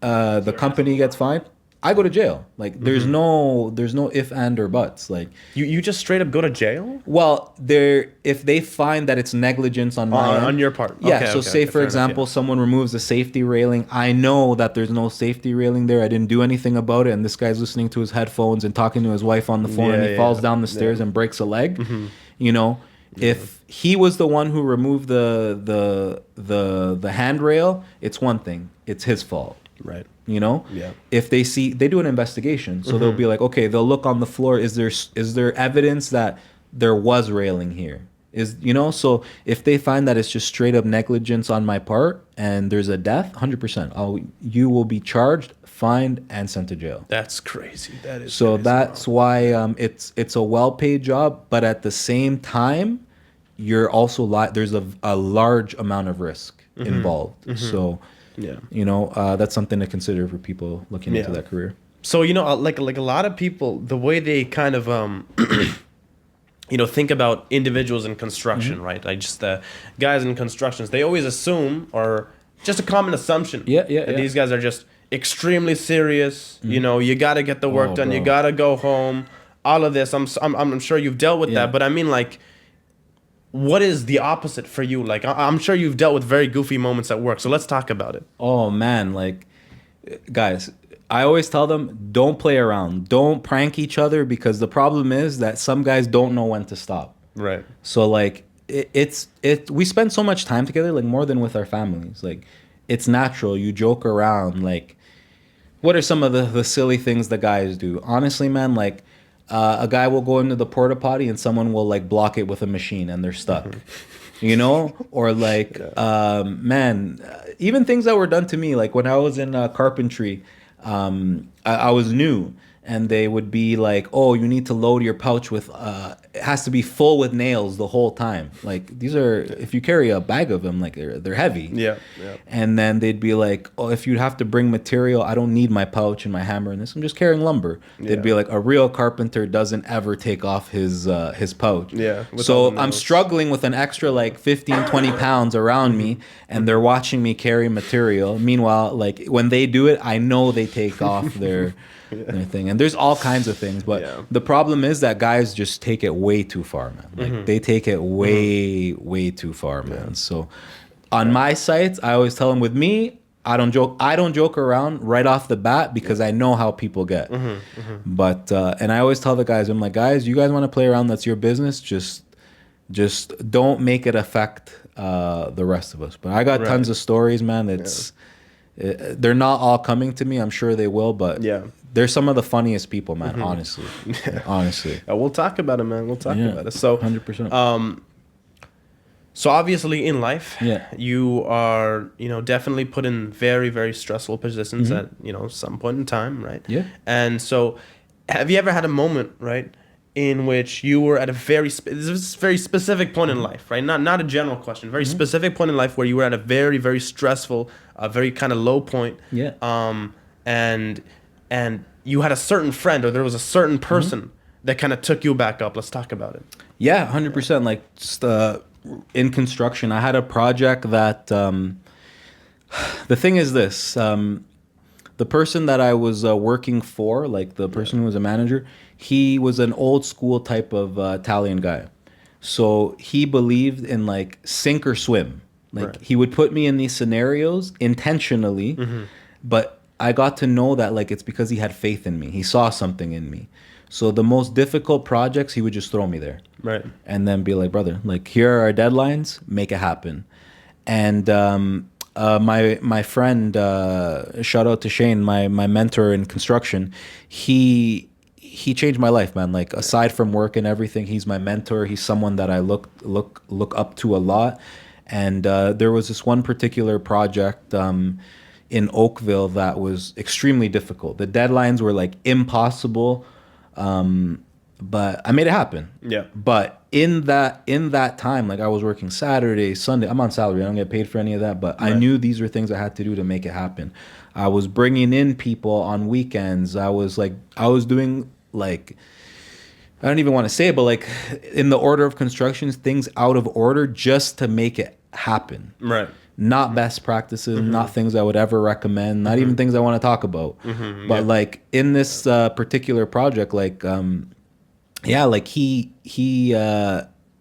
B: the company gets fined, I go to jail. Like there's no if and or buts. Like
A: you just straight up go to jail?
B: Well, if they find that it's negligence on my end,
A: on your part.
B: Yeah.
A: Okay,
B: So say for example, someone removes a safety railing. I know that there's no safety railing there. I didn't do anything about it, and this guy's listening to his headphones and talking to his wife on the phone, and he falls down the stairs and breaks a leg. You know, if he was the one who removed the handrail, it's one thing. It's his fault.
A: Right.
B: You know, if they do an investigation, so they'll be like, okay, they'll look on the floor. Is there evidence that there was railing here? So if they find that it's just straight up negligence on my part and there's a death, 100%, you will be charged, fined, and sent to jail.
A: That's crazy. That is
B: so
A: crazy.
B: that's why it's a well-paid job, but at the same time, you're also there's a large amount of risk involved. So. Yeah, that's something to consider for people looking into that career.
A: So like a lot of people, the way they kind of think about individuals in construction, right? Like just the guys in constructions, they always assume, or just a common assumption, that these guys are just extremely serious. You got to get the work done. Bro. You got to go home. All of this, I'm sure you've dealt with that, but I mean, like, what is the opposite for you? Like, I'm sure you've dealt with very goofy moments at work. So let's talk about it.
B: Oh, man. Like, guys, I always tell them, don't play around. Don't prank each other, because the problem is that some guys don't know when to stop.
A: Right.
B: So, like, we spend so much time together, like, more than with our families. Like, it's natural. You joke around. Like, what are some of the silly things the guys do? Honestly, man, like, a guy will go into the porta potty and someone will like block it with a machine and they're stuck, or like, man, even things that were done to me, like when I was in carpentry, I was new, and they would be like, oh, you need to load your pouch with, it has to be full with nails the whole time. Like these are, if you carry a bag of them, like they're heavy. Yeah. And then they'd be like, oh, if you'd have to bring material, I don't need my pouch and my hammer and this, I'm just carrying lumber. They'd be like, a real carpenter doesn't ever take off his pouch. Yeah. So I'm struggling with an extra like 15, 20 pounds around me, and they're watching me carry material. Meanwhile, like when they do it, I know they take off their thing. And there's all kinds of things, but the problem is that guys just take it way too far, man. Like they take it way too far, man. So on my sites, I always tell them, with me, I don't joke around right off the bat, because I know how people get. But and I always tell the guys, I'm like, guys, you guys want to play around, that's your business. Just don't make it affect the rest of us. But I got tons of stories, man. They're not all coming to me. I'm sure they will, but they're some of the funniest people, man. Honestly, honestly.
A: We'll talk about it, man. We'll talk about it. So
B: 100%.
A: So obviously in life, you are, definitely put in very, very stressful positions at, some point in time, right?
B: Yeah.
A: And so, have you ever had a moment, right, in which you were at a very specific point in life, right? Not a general question, very specific point in life where you were at a very, very stressful, very kind of low point.
B: Yeah.
A: And you had a certain friend, or there was a certain person that kind of took you back up. Let's talk about it.
B: Yeah, 100%. Like just in construction, I had a project that the thing is this. The person that I was working for, like the person who was a manager, he was an old school type of Italian guy. So he believed in like sink or swim. Like he would put me in these scenarios intentionally, but I got to know that like it's because he had faith in me. He saw something in me. So the most difficult projects, he would just throw me there. Right. And then be like, brother, like here are our deadlines, make it happen. And my friend, shout out to Shane, my mentor in construction, he changed my life, man. Like aside from work and everything, he's my mentor. He's someone that I look up to a lot. And there was this one particular project. in Oakville that was extremely difficult. The deadlines were like impossible, but I made it happen.
A: Yeah.
B: But in that time, like I was working Saturday, Sunday. I'm on salary. I don't get paid for any of that. But I knew these were things I had to do to make it happen. I was bringing in people on weekends. I was doing like, I don't even want to say it, but like in the order of constructions, things out of order just to make it happen.
A: Right.
B: Not best practices, not things I would ever recommend, not even things I want to talk about. But like in this particular project, like like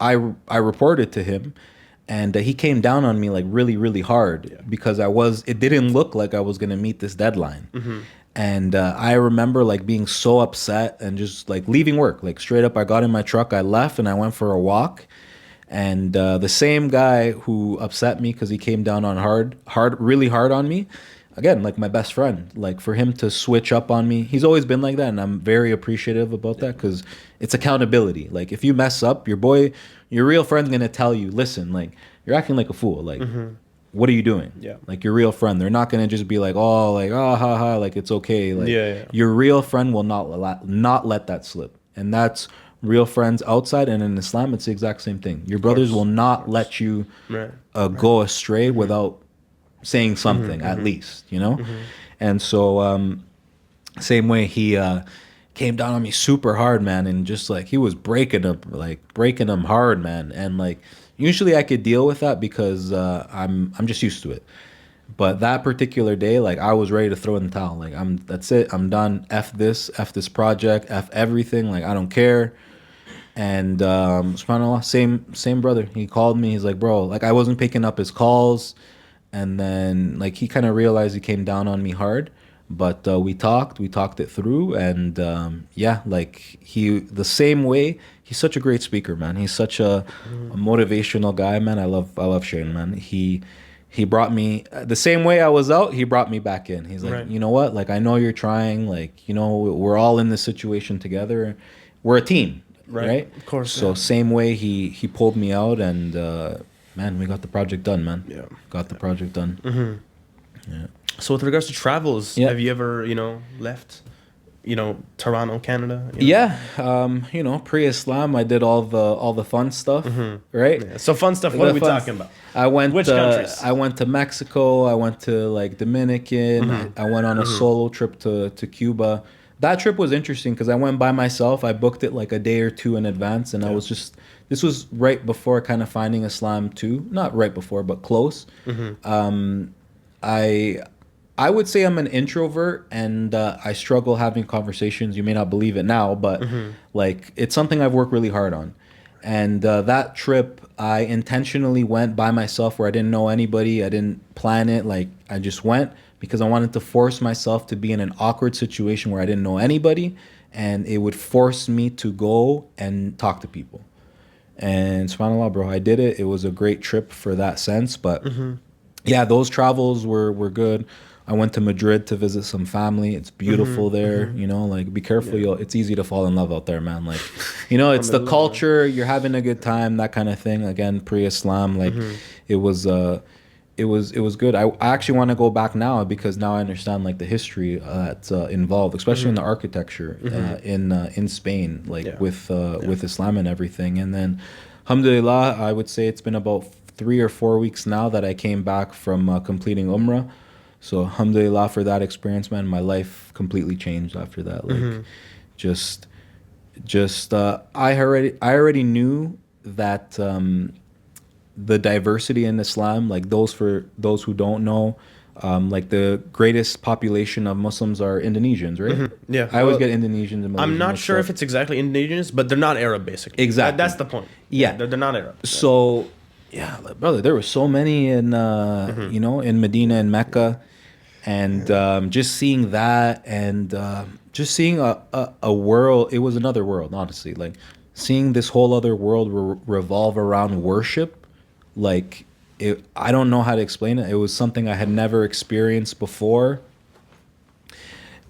B: I reported to him, and he came down on me like really, really hard because it didn't look like I was gonna meet this deadline. And I remember like being so upset and just like leaving work, like straight up. I got in my truck, I left, and I went for a walk. And the same guy who upset me because he came down on really hard on me, again, like my best friend, like for him to switch up on me, he's always been like that, and I'm very appreciative about that because it's accountability. Like if you mess up, your real friend's gonna tell you, listen, like you're acting like a fool, like what are you doing? Yeah, like your real friend, they're not gonna just be like, oh, like ha ha, like it's okay. Like your real friend will not let that slip, and that's real friends outside, and in Islam it's the exact same thing. Your brothers will not let you go astray without saying something at least, you know. And so same way he came down on me super hard, man, and just like he was breaking them hard, man. And like usually I could deal with that because I'm just used to it. But that particular day, like I was ready to throw in the towel. Like that's it, I'm done. F this project, F everything. Like I don't care. And subhanAllah, same brother. He called me. He's like, bro, like I wasn't picking up his calls, and then like he kind of realized he came down on me hard. But we talked it through, and like the same way. He's such a great speaker, man. He's such a motivational guy, man. I love Shane, man. He brought me the same way I was out. He brought me back in. He's like, you know what? Like I know you're trying. Like you know we're all in this situation together. We're a team. Right? Of course. So same way he pulled me out, and man, we got the project done, man. Yeah. Got the project done. Yeah.
A: So with regards to travels, have you ever, left, Toronto, Canada?
B: Pre-Islam, I did all the fun stuff, right?
A: Yeah. So fun stuff, what are we talking about?
B: I went
A: Which countries?
B: I went to Mexico, I went to like Dominican, I went on a solo trip to Cuba. That trip was interesting because I went by myself. I booked it like a day or two in advance, and this was right before kind of finding Islam too. Not right before, but close. I would say I'm an introvert, and I struggle having conversations. You may not believe it now, but like it's something I've worked really hard on. And that trip, I intentionally went by myself where I didn't know anybody. I didn't plan it. Like I just went because I wanted to force myself to be in an awkward situation where I didn't know anybody, and it would force me to go and talk to people. And subhanAllah, bro, I did it. It was a great trip for that sense. But yeah, those travels were good. I went to Madrid to visit some family. It's beautiful there. Like be careful. It's easy to fall in love out there, man. Like, it's the culture. You're having a good time, that kind of thing. Again, pre-Islam, like it was good. I actually want to go back now because now I understand like the history that's involved, especially in the architecture in Spain, like with Islam and everything. And then, alhamdulillah, I would say it's been about 3 or 4 weeks now that I came back from completing Umrah. So alhamdulillah for that experience, man. My life completely changed after that. Like, I already knew that. The diversity in Islam, like for those who don't know, like the greatest population of Muslims are Indonesians, right?
A: Yeah.
B: I always get Indonesians and Malaysians.
A: I'm not sure if it's exactly Indonesians, but they're not Arab, basically.
B: Exactly.
A: That's the point.
B: Yeah.
A: They're not Arab.
B: So, yeah, like, brother, there were so many in, in Medina and Mecca. And just seeing that and just seeing a world, it was another world, honestly. Like, seeing this whole other world revolve around worship. Like, I don't know how to explain it. It was something I had never experienced before,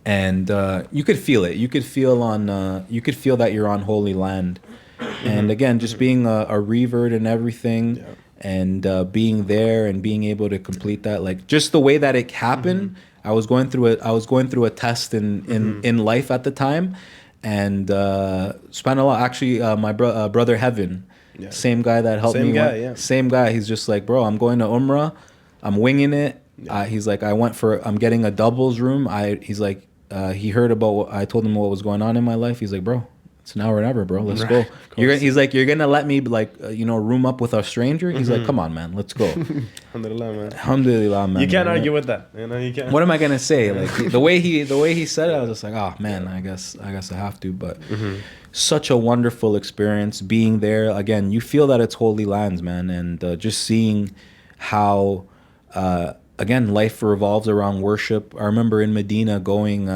B: and you could feel it. You could feel that you're on holy land. And again, just being a revert and everything, and being there and being able to complete that, like just the way that it happened. I was going through a test in life at the time, and spent a lot. Actually, my brother Heaven, same guy that helped
A: Same
B: me.
A: guy,
B: Same guy. He's just like, bro, I'm going to Umrah. I'm winging it. He's like, I'm getting a doubles room. He's like, he heard about I told him what was going on in my life. He's like, bro, it's now or never, bro. Let's go. He's like, you're gonna let me like room up with a stranger? He's like, come on, man, let's go.
A: Alhamdulillah, man.
B: Alhamdulillah, man.
A: You can't argue with that. You can't.
B: What am I gonna say? Like the way he said it, I was just like, oh man, I guess I have to. But such a wonderful experience being there. Again, you feel that it's holy lands, man, and just seeing how again life revolves around worship. I remember in Medina going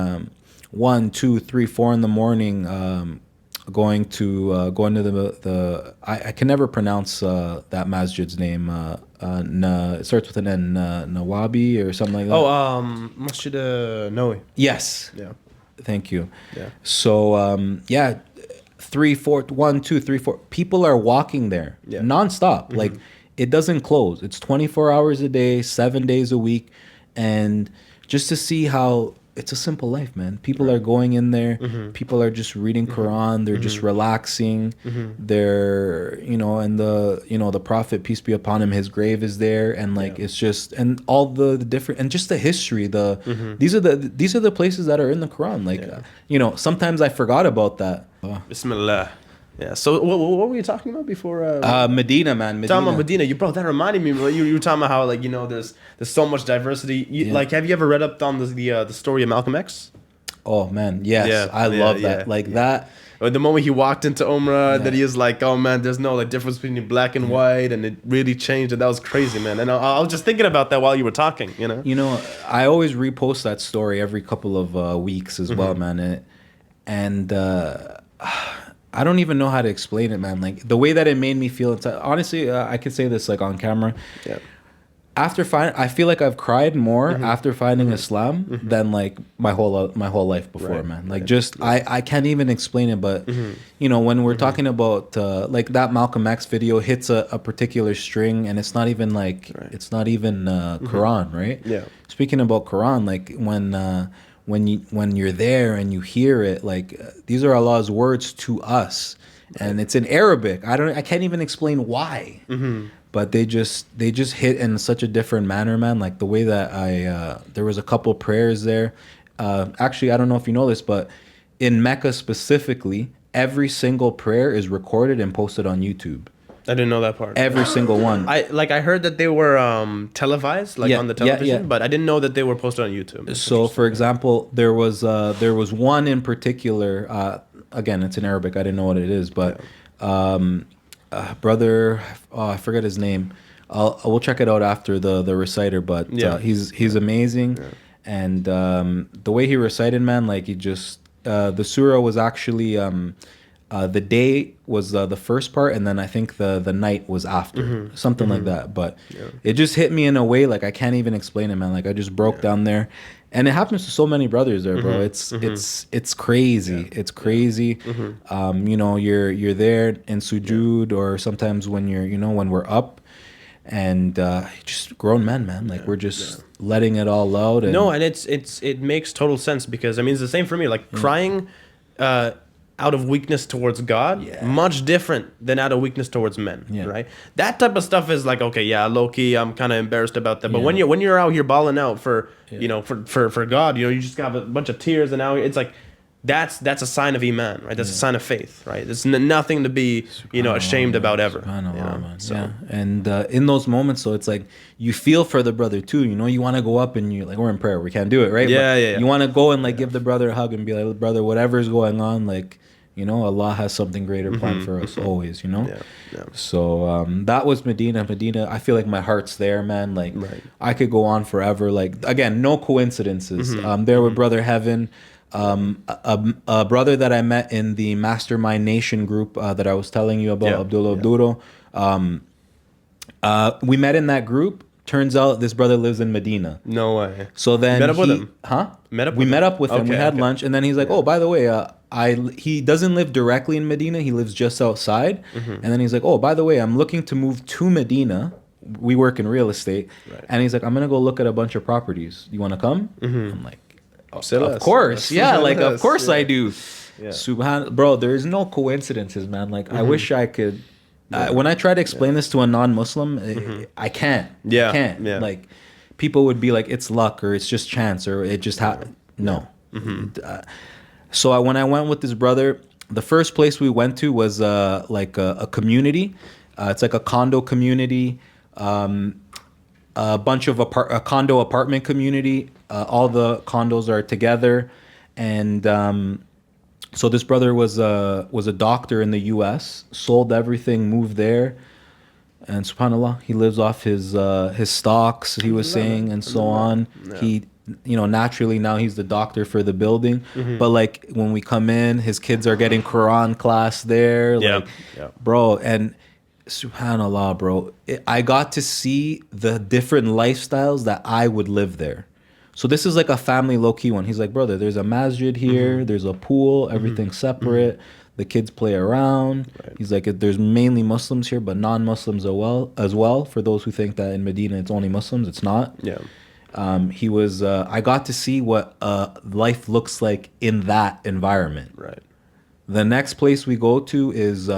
B: 1, 2, 3, 4 in the morning. Going to the I can never pronounce that masjid's name. It starts with an N, Nawabi or something like that.
A: Oh, Masjid Nawawi.
B: Yes.
A: Yeah.
B: Thank you.
A: Yeah.
B: So 3, 4, 1, 2, 3, 4. People are walking there nonstop. Like it doesn't close. It's 24 hours a day, 7 days a week, and just to see how. It's a simple life, man. People are going in there. People are just reading Quran. They're just relaxing. They're, and the Prophet, peace be upon him, his grave is there, and like it's just, and all the different, and just the history. These are the places that are in the Quran. Like, sometimes I forgot about that.
A: Bismillah. Yeah. So what were you talking about before?
B: Medina, man.
A: Talking about Medina. Bro, that reminded me. You were talking about how there's so much diversity. Like, have you ever read up on the story of Malcolm X?
B: Oh man, yes, I love that. That.
A: The moment he walked into Umrah, that he is like, oh man, there's no like difference between black and white, and it really changed. And that was crazy, man. And I was just thinking about that while you were talking.
B: I always repost that story every couple of weeks as well, man. And I don't even know how to explain it, man. Like the way that it made me feel. Honestly, I could say this like on camera. Yeah. I feel like I've cried more after finding Islam than like my whole life before, man. Like I can't even explain it, but when we're talking about like that Malcolm X video hits a particular string, and it's not even like it's not even Quran, right? Yeah. Speaking about Quran, like when you're there and you hear it, like these are Allah's words to us, and it's in Arabic. I can't even explain why. But they just hit in such a different manner, man. Like the way that there was a couple prayers there. Actually, I don't know if you know this, but in Mecca specifically, every single prayer is recorded and posted on YouTube.
A: I didn't know that part.
B: Every single one.
A: I heard that they were televised, on the television, but I didn't know that they were posted on YouTube. That's
B: so, for example, there was one in particular. Again, it's in Arabic. I didn't know what it is, but. Brother, I forget his name. We'll check it out after the reciter, but he's amazing, and the way he recited, man, like he just the surah was actually the day was the first part, and then I think the night was after, something like that. But it just hit me in a way like I can't even explain it, man. Like I just broke down there. And it happens to so many brothers there, bro. It's crazy. Yeah. It's crazy. You're there in sujood, or sometimes when when we're up, and just grown men, man. Like we're just letting it all out. And
A: it makes total sense, because I mean it's the same for me. Like crying out of weakness towards God, much different than out of weakness towards men, right? That type of stuff is like, okay, low key, I'm kind of embarrassed about that. But when you're out here balling out for for God, you just got a bunch of tears, and now it's like that's a sign of iman, right? That's a sign of faith, right? There's nothing to be ashamed about ever.
B: So. And in those moments, so it's like you feel for the brother too. You want to go up and you like, we're in prayer, we can't do it, right? You want to go and like give the brother a hug and be like, brother, whatever's going on, like. Allah has something greater planned for us always, So that was Medina. I feel like my heart's there, man. Like I could go on forever. Like again, no coincidences. There with Brother Heaven, a brother that I met in the Mastermind Nation group that I was telling you about, Abdullah Abduro. We met in that group. Turns out this brother lives in Medina.
A: No way.
B: So then
A: met up with him?
B: Huh?
A: Met up
B: we
A: with
B: met
A: him?
B: up with him. We
A: Okay,
B: had
A: okay.
B: lunch, and then he's like, "Oh, by the way, he doesn't live directly in Medina. He lives just outside." And then he's like, "Oh, by the way, I'm looking to move to Medina. We work in real estate."
A: Right.
B: And he's like, "I'm gonna go look at a bunch of properties. You want to come?" I'm like,
A: Say
B: "Of
A: less.
B: course, yeah. Like, of
A: Yes,
B: course
A: yeah.
B: I do."
A: Yeah.
B: Bro, there's no coincidences, man. Like, I wish I could. When I try to explain this to a non-Muslim, I can't.
A: Yeah,
B: I can't.
A: yeah.
B: Like, people would be like, "It's luck," or "It's just chance," or "It just happened." No. So when I went with this brother, the first place we went to was like a community. It's like a condo community, a bunch of a condo apartment community. All the condos are together, and so this brother was a doctor in the U.S. Sold everything, moved there, and subhanallah, he lives off his stocks. He was saying, and so on.
A: Yeah.
B: He, naturally now he's the doctor for the building. But like when we come in, his kids are getting Quran class there. Like, bro, and subhanallah, bro, I got to see the different lifestyles that I would live there. So this is like a family low-key one. He's like, brother, there's a masjid here, there's a pool, everything's separate. The kids play around. Right. He's like, there's mainly Muslims here, but non-Muslims as well. For those who think that in Medina it's only Muslims, it's not.
A: Yeah.
B: He was. I got to see what life looks like in that environment.
A: Right.
B: The next place we go to is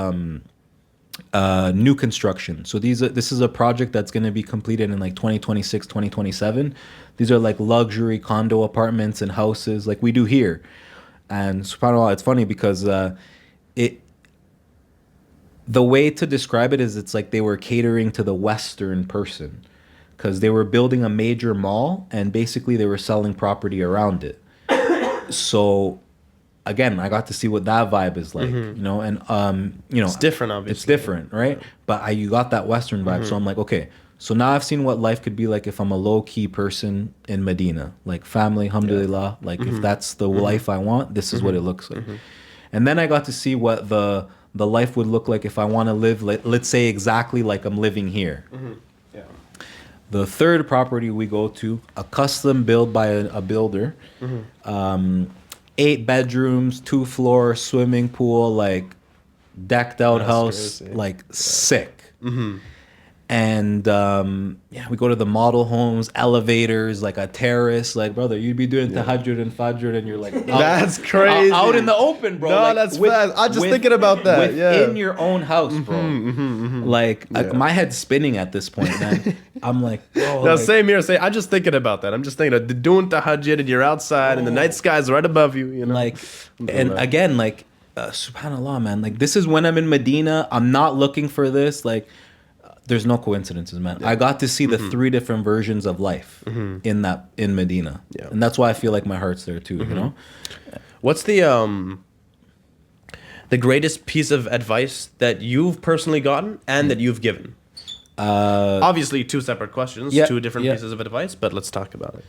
B: new construction. So this is a project that's going to be completed in like 2026, 2027. These are like luxury condo apartments and houses like we do here. And subhanAllah, it's funny because the way to describe it is it's like they were catering to the Western person, because they were building a major mall and basically they were selling property around it. So again, I got to see what that vibe is like, and
A: it's different, obviously.
B: It's different, right? But you got that Western vibe. So I'm like, okay, so now I've seen what life could be like if I'm a low key person in Medina, like family, alhamdulillah. Like if that's the life I want, this is what it looks like. And then I got to see what the life would look like if I want to live, let's say exactly like I'm living here.
A: Yeah.
B: The third property we go to, a custom built by a builder, 8 bedrooms, 2 floor, swimming pool, like decked out house,
A: crazy.
B: like sick. And we go to the model homes, elevators, like a terrace. Like, brother, you'd be doing tahajjud and fajr, and you're like,
A: that's crazy.
B: Out in the open, bro.
A: No,
B: like,
A: that's fast. I'm just thinking about that.
B: Within your own house, bro. Like, my head's spinning at this point, man. I'm like, oh,
A: No,
B: like,
A: same here. I'm just thinking about that. I'm just thinking of doing tahajjud and you're outside and the night sky's right above you. You know,
B: like, and again, like, subhanallah, man. Like, this is when I'm in Medina. I'm not looking for this. Like, there's no coincidences, man. Yeah. I got to see the 3 different versions of life in Medina, and that's why I feel like my heart's there too. You know,
A: what's the greatest piece of advice that you've personally gotten and that you've given? Obviously, 2 separate questions, 2 different pieces of advice, but let's talk about it.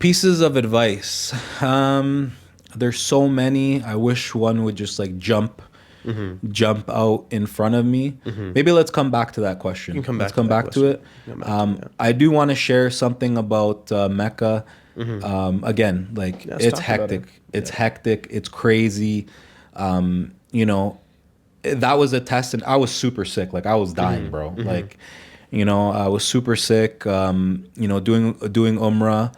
B: Pieces of advice. There's so many. I wish one would just like jump out in front of me. Maybe let's come back to that question. Let's come back to it. I do want to share something about Mecca. Again, like it's hectic. It's hectic. It's crazy. That was a test, and I was super sick. Like I was dying, bro. Like, I was super sick. Doing Umrah.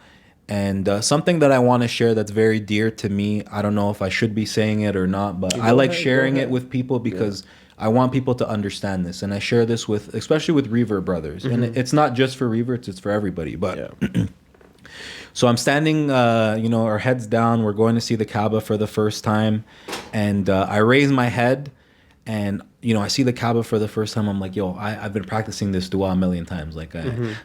B: And something that I want to share that's very dear to me, I don't know if I should be saying it or not, but I like sharing it with people because I want people to understand this. And I share this especially with Revert brothers. And it's not just for Reverts, it's for everybody. But so I'm standing, our heads down. We're going to see the Kaaba for the first time. And I raise my head and, I see the Kaaba for the first time. I'm like, yo, I've been practicing this dua a million times. Like,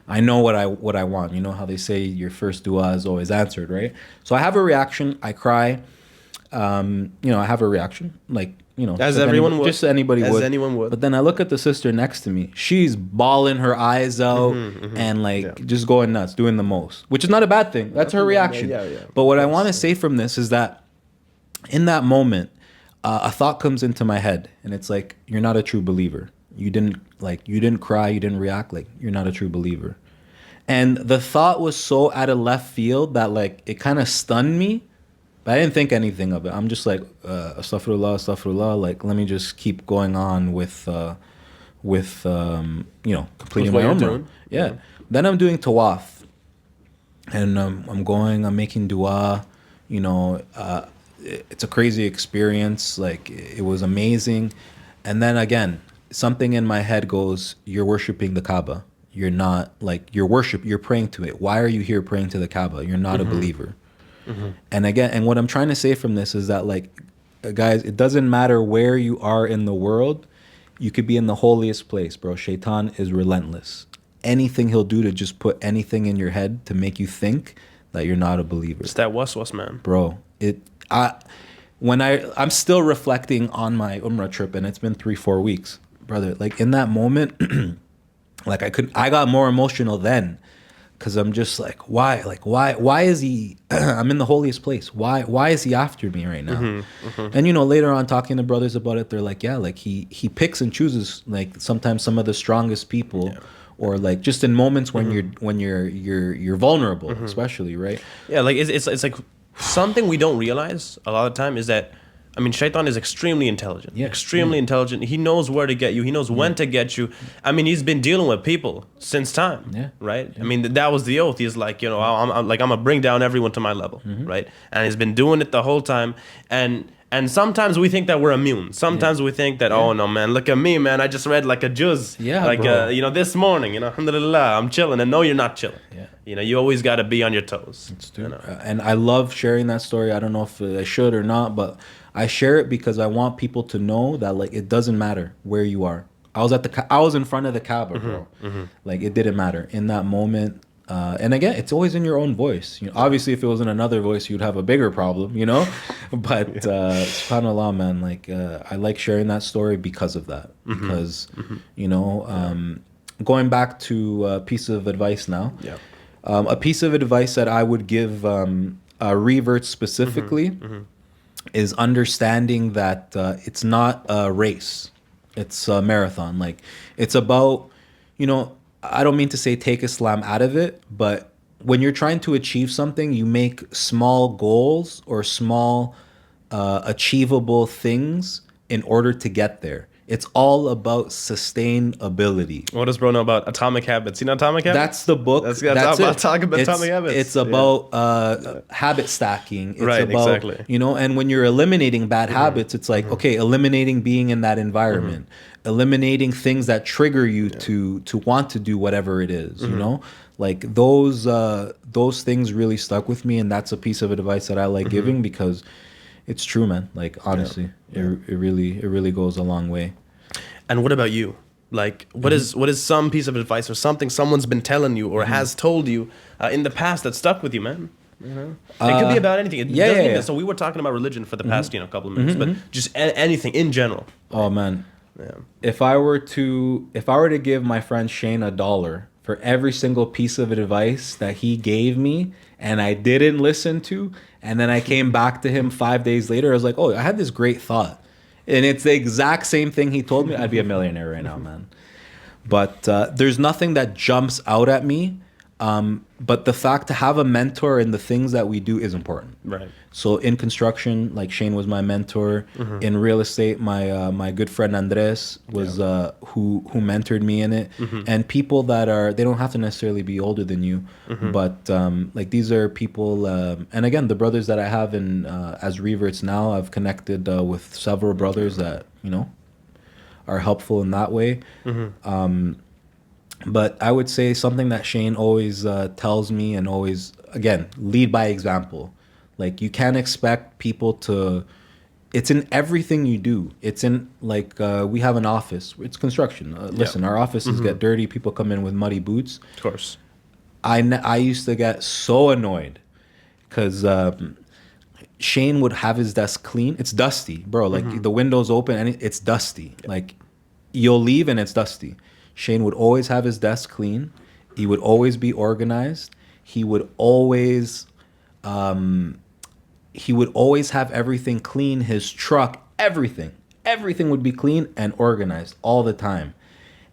B: I know what I want. You know how they say your first dua is always answered, right? So I have a reaction. I cry. I have a reaction. Like,
A: as everyone would.
B: Just anybody would.
A: As anyone would.
B: But then I look at the sister next to me. She's bawling her eyes out and just going nuts, doing the most, which is not a bad thing. That's her reaction. But what I want to say from this is that in that moment, a thought comes into my head, and it's like, you're not a true believer. You didn't cry, you didn't react, like you're not a true believer. And the thought was so out of left field that like it kind of stunned me, but I didn't think anything of it. I'm just like, astaghfirullah, astaghfirullah. Like, let me just keep going on with completing my umrah. Yeah. Then I'm doing tawaf, and I'm making dua. It's a crazy experience. Like, it was amazing. And then again, something in my head goes, you're worshiping the Kaaba. You're not, like, you're praying to it. Why are you here praying to the Kaaba? You're not a believer. And what I'm trying to say from this is that, like, guys, it doesn't matter where you are in the world. You could be in the holiest place, bro. Shaitan is relentless. Anything he'll do to just put anything in your head to make you think that you're not a believer.
A: It's that waswas, man.
B: Bro, I'm still reflecting on my Umrah trip, and it's been 3-4 weeks, brother. Like, in that moment, like, I got more emotional then, because I'm just like, why is he, I'm in the holiest place. Why is he after me right now? And, later on talking to brothers about it, they're like, yeah, like he picks and chooses, like, sometimes some of the strongest people, or like just in moments when you're vulnerable, especially, right?
A: Yeah, like it's like something we don't realize a lot of the time is that, I mean, Shaitan is extremely intelligent. Yeah. Extremely intelligent. He knows where to get you. He knows when to get you. I mean, he's been dealing with people since time. Yeah. Right? Yeah. I mean, that was the oath. He's like, I'm gonna bring down everyone to my level. Right? And he's been doing it the whole time. And sometimes we think that we're immune. Sometimes we think that, oh no, man, look at me, man. I just read like a juz. Yeah, like, this morning, alhamdulillah, I'm chilling. And no, you're not chilling. Yeah. You always got to be on your toes. It's true.
B: And I love sharing that story. I don't know if I should or not, but I share it because I want people to know that, like, it doesn't matter where you are. I was in front of the Kaaba, bro. Like, it didn't matter in that moment. And again, it's always in your own voice. Obviously, if it was in another voice, you'd have a bigger problem, But subhanAllah, man, like, I like sharing that story because of that. Because, going back to a piece of advice now. Yeah. A piece of advice that I would give reverts specifically is understanding that it's not a race. It's a marathon. Like, it's about, I don't mean to say take Islam out of it, but when you're trying to achieve something, you make small goals or small achievable things in order to get there. It's all about sustainability.
A: What does bro know about Atomic Habits? You know Atomic Habits?
B: That's the book.
A: That's talk about Atomic Habits.
B: It's about habit stacking. It's about, and when you're eliminating bad habits, it's like, okay, eliminating being in that environment, eliminating things that trigger you to want to do whatever it is, Like, those things really stuck with me, and that's a piece of advice that I like giving because it's true, man. Like, honestly, it really goes a long way.
A: And what about you? Like, what is some piece of advice or something someone's been telling you or has told you in the past that stuck with you, man? It could be about anything. It doesn't mean that. So we were talking about religion for the past, couple of minutes, but just anything in general.
B: Oh man, if I were to give my friend Shane $1 for every single piece of advice that he gave me and I didn't listen to, and then I came back to him 5 days later, I was like, oh, I had this great thought, and it's the exact same thing he told me, I'd be a millionaire right now, man. But there's nothing that jumps out at me. But the fact to have a mentor in the things that we do is important. Right. So in construction, like, Shane was my mentor. In real estate, my good friend Andres was who mentored me in it. And people that they don't have to necessarily be older than you, but like, these are people. And again, the brothers that I have in as reverts now, I've connected with several brothers that are helpful in that way. But I would say something that Shane always tells me, and always, again, lead by example. Like, you can't expect people to... It's in everything you do. It's in, like, we have an office. It's construction. Listen, our offices get dirty. People come in with muddy boots.
A: Of course.
B: I used to get so annoyed because Shane would have his desk clean. It's dusty, bro. Like, the window's open and it's dusty. Like, you'll leave and it's dusty. Shane would always have his desk clean. He would always be organized. He would always have everything clean. His truck, everything would be clean and organized all the time.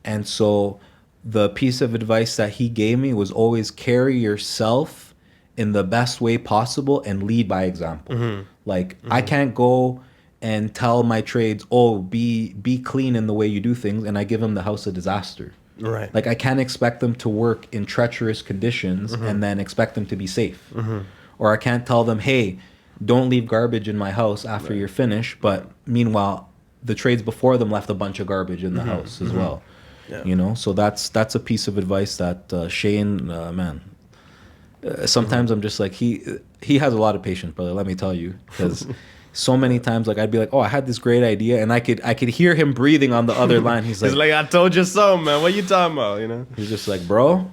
B: And so the piece of advice that he gave me was always carry yourself in the best way possible and lead by example. Like I can't go and tell my trades, oh, be clean in the way you do things, and I give them the house a disaster.
A: Right.
B: Like I can't expect them to work in treacherous conditions and then expect them to be safe. Or I can't tell them, hey, don't leave garbage in my house after you're finished. But meanwhile, the trades before them left a bunch of garbage in the house as well.
A: Yeah.
B: You know, so that's a piece of advice that Shane, man. Sometimes I'm just like he has a lot of patience, brother. Let me tell you, because so many times like I'd be like, oh, I had this great idea, and I could hear him breathing on the other line. He's like,
A: I told you so, man. What you talking about? You know.
B: He's just like, bro.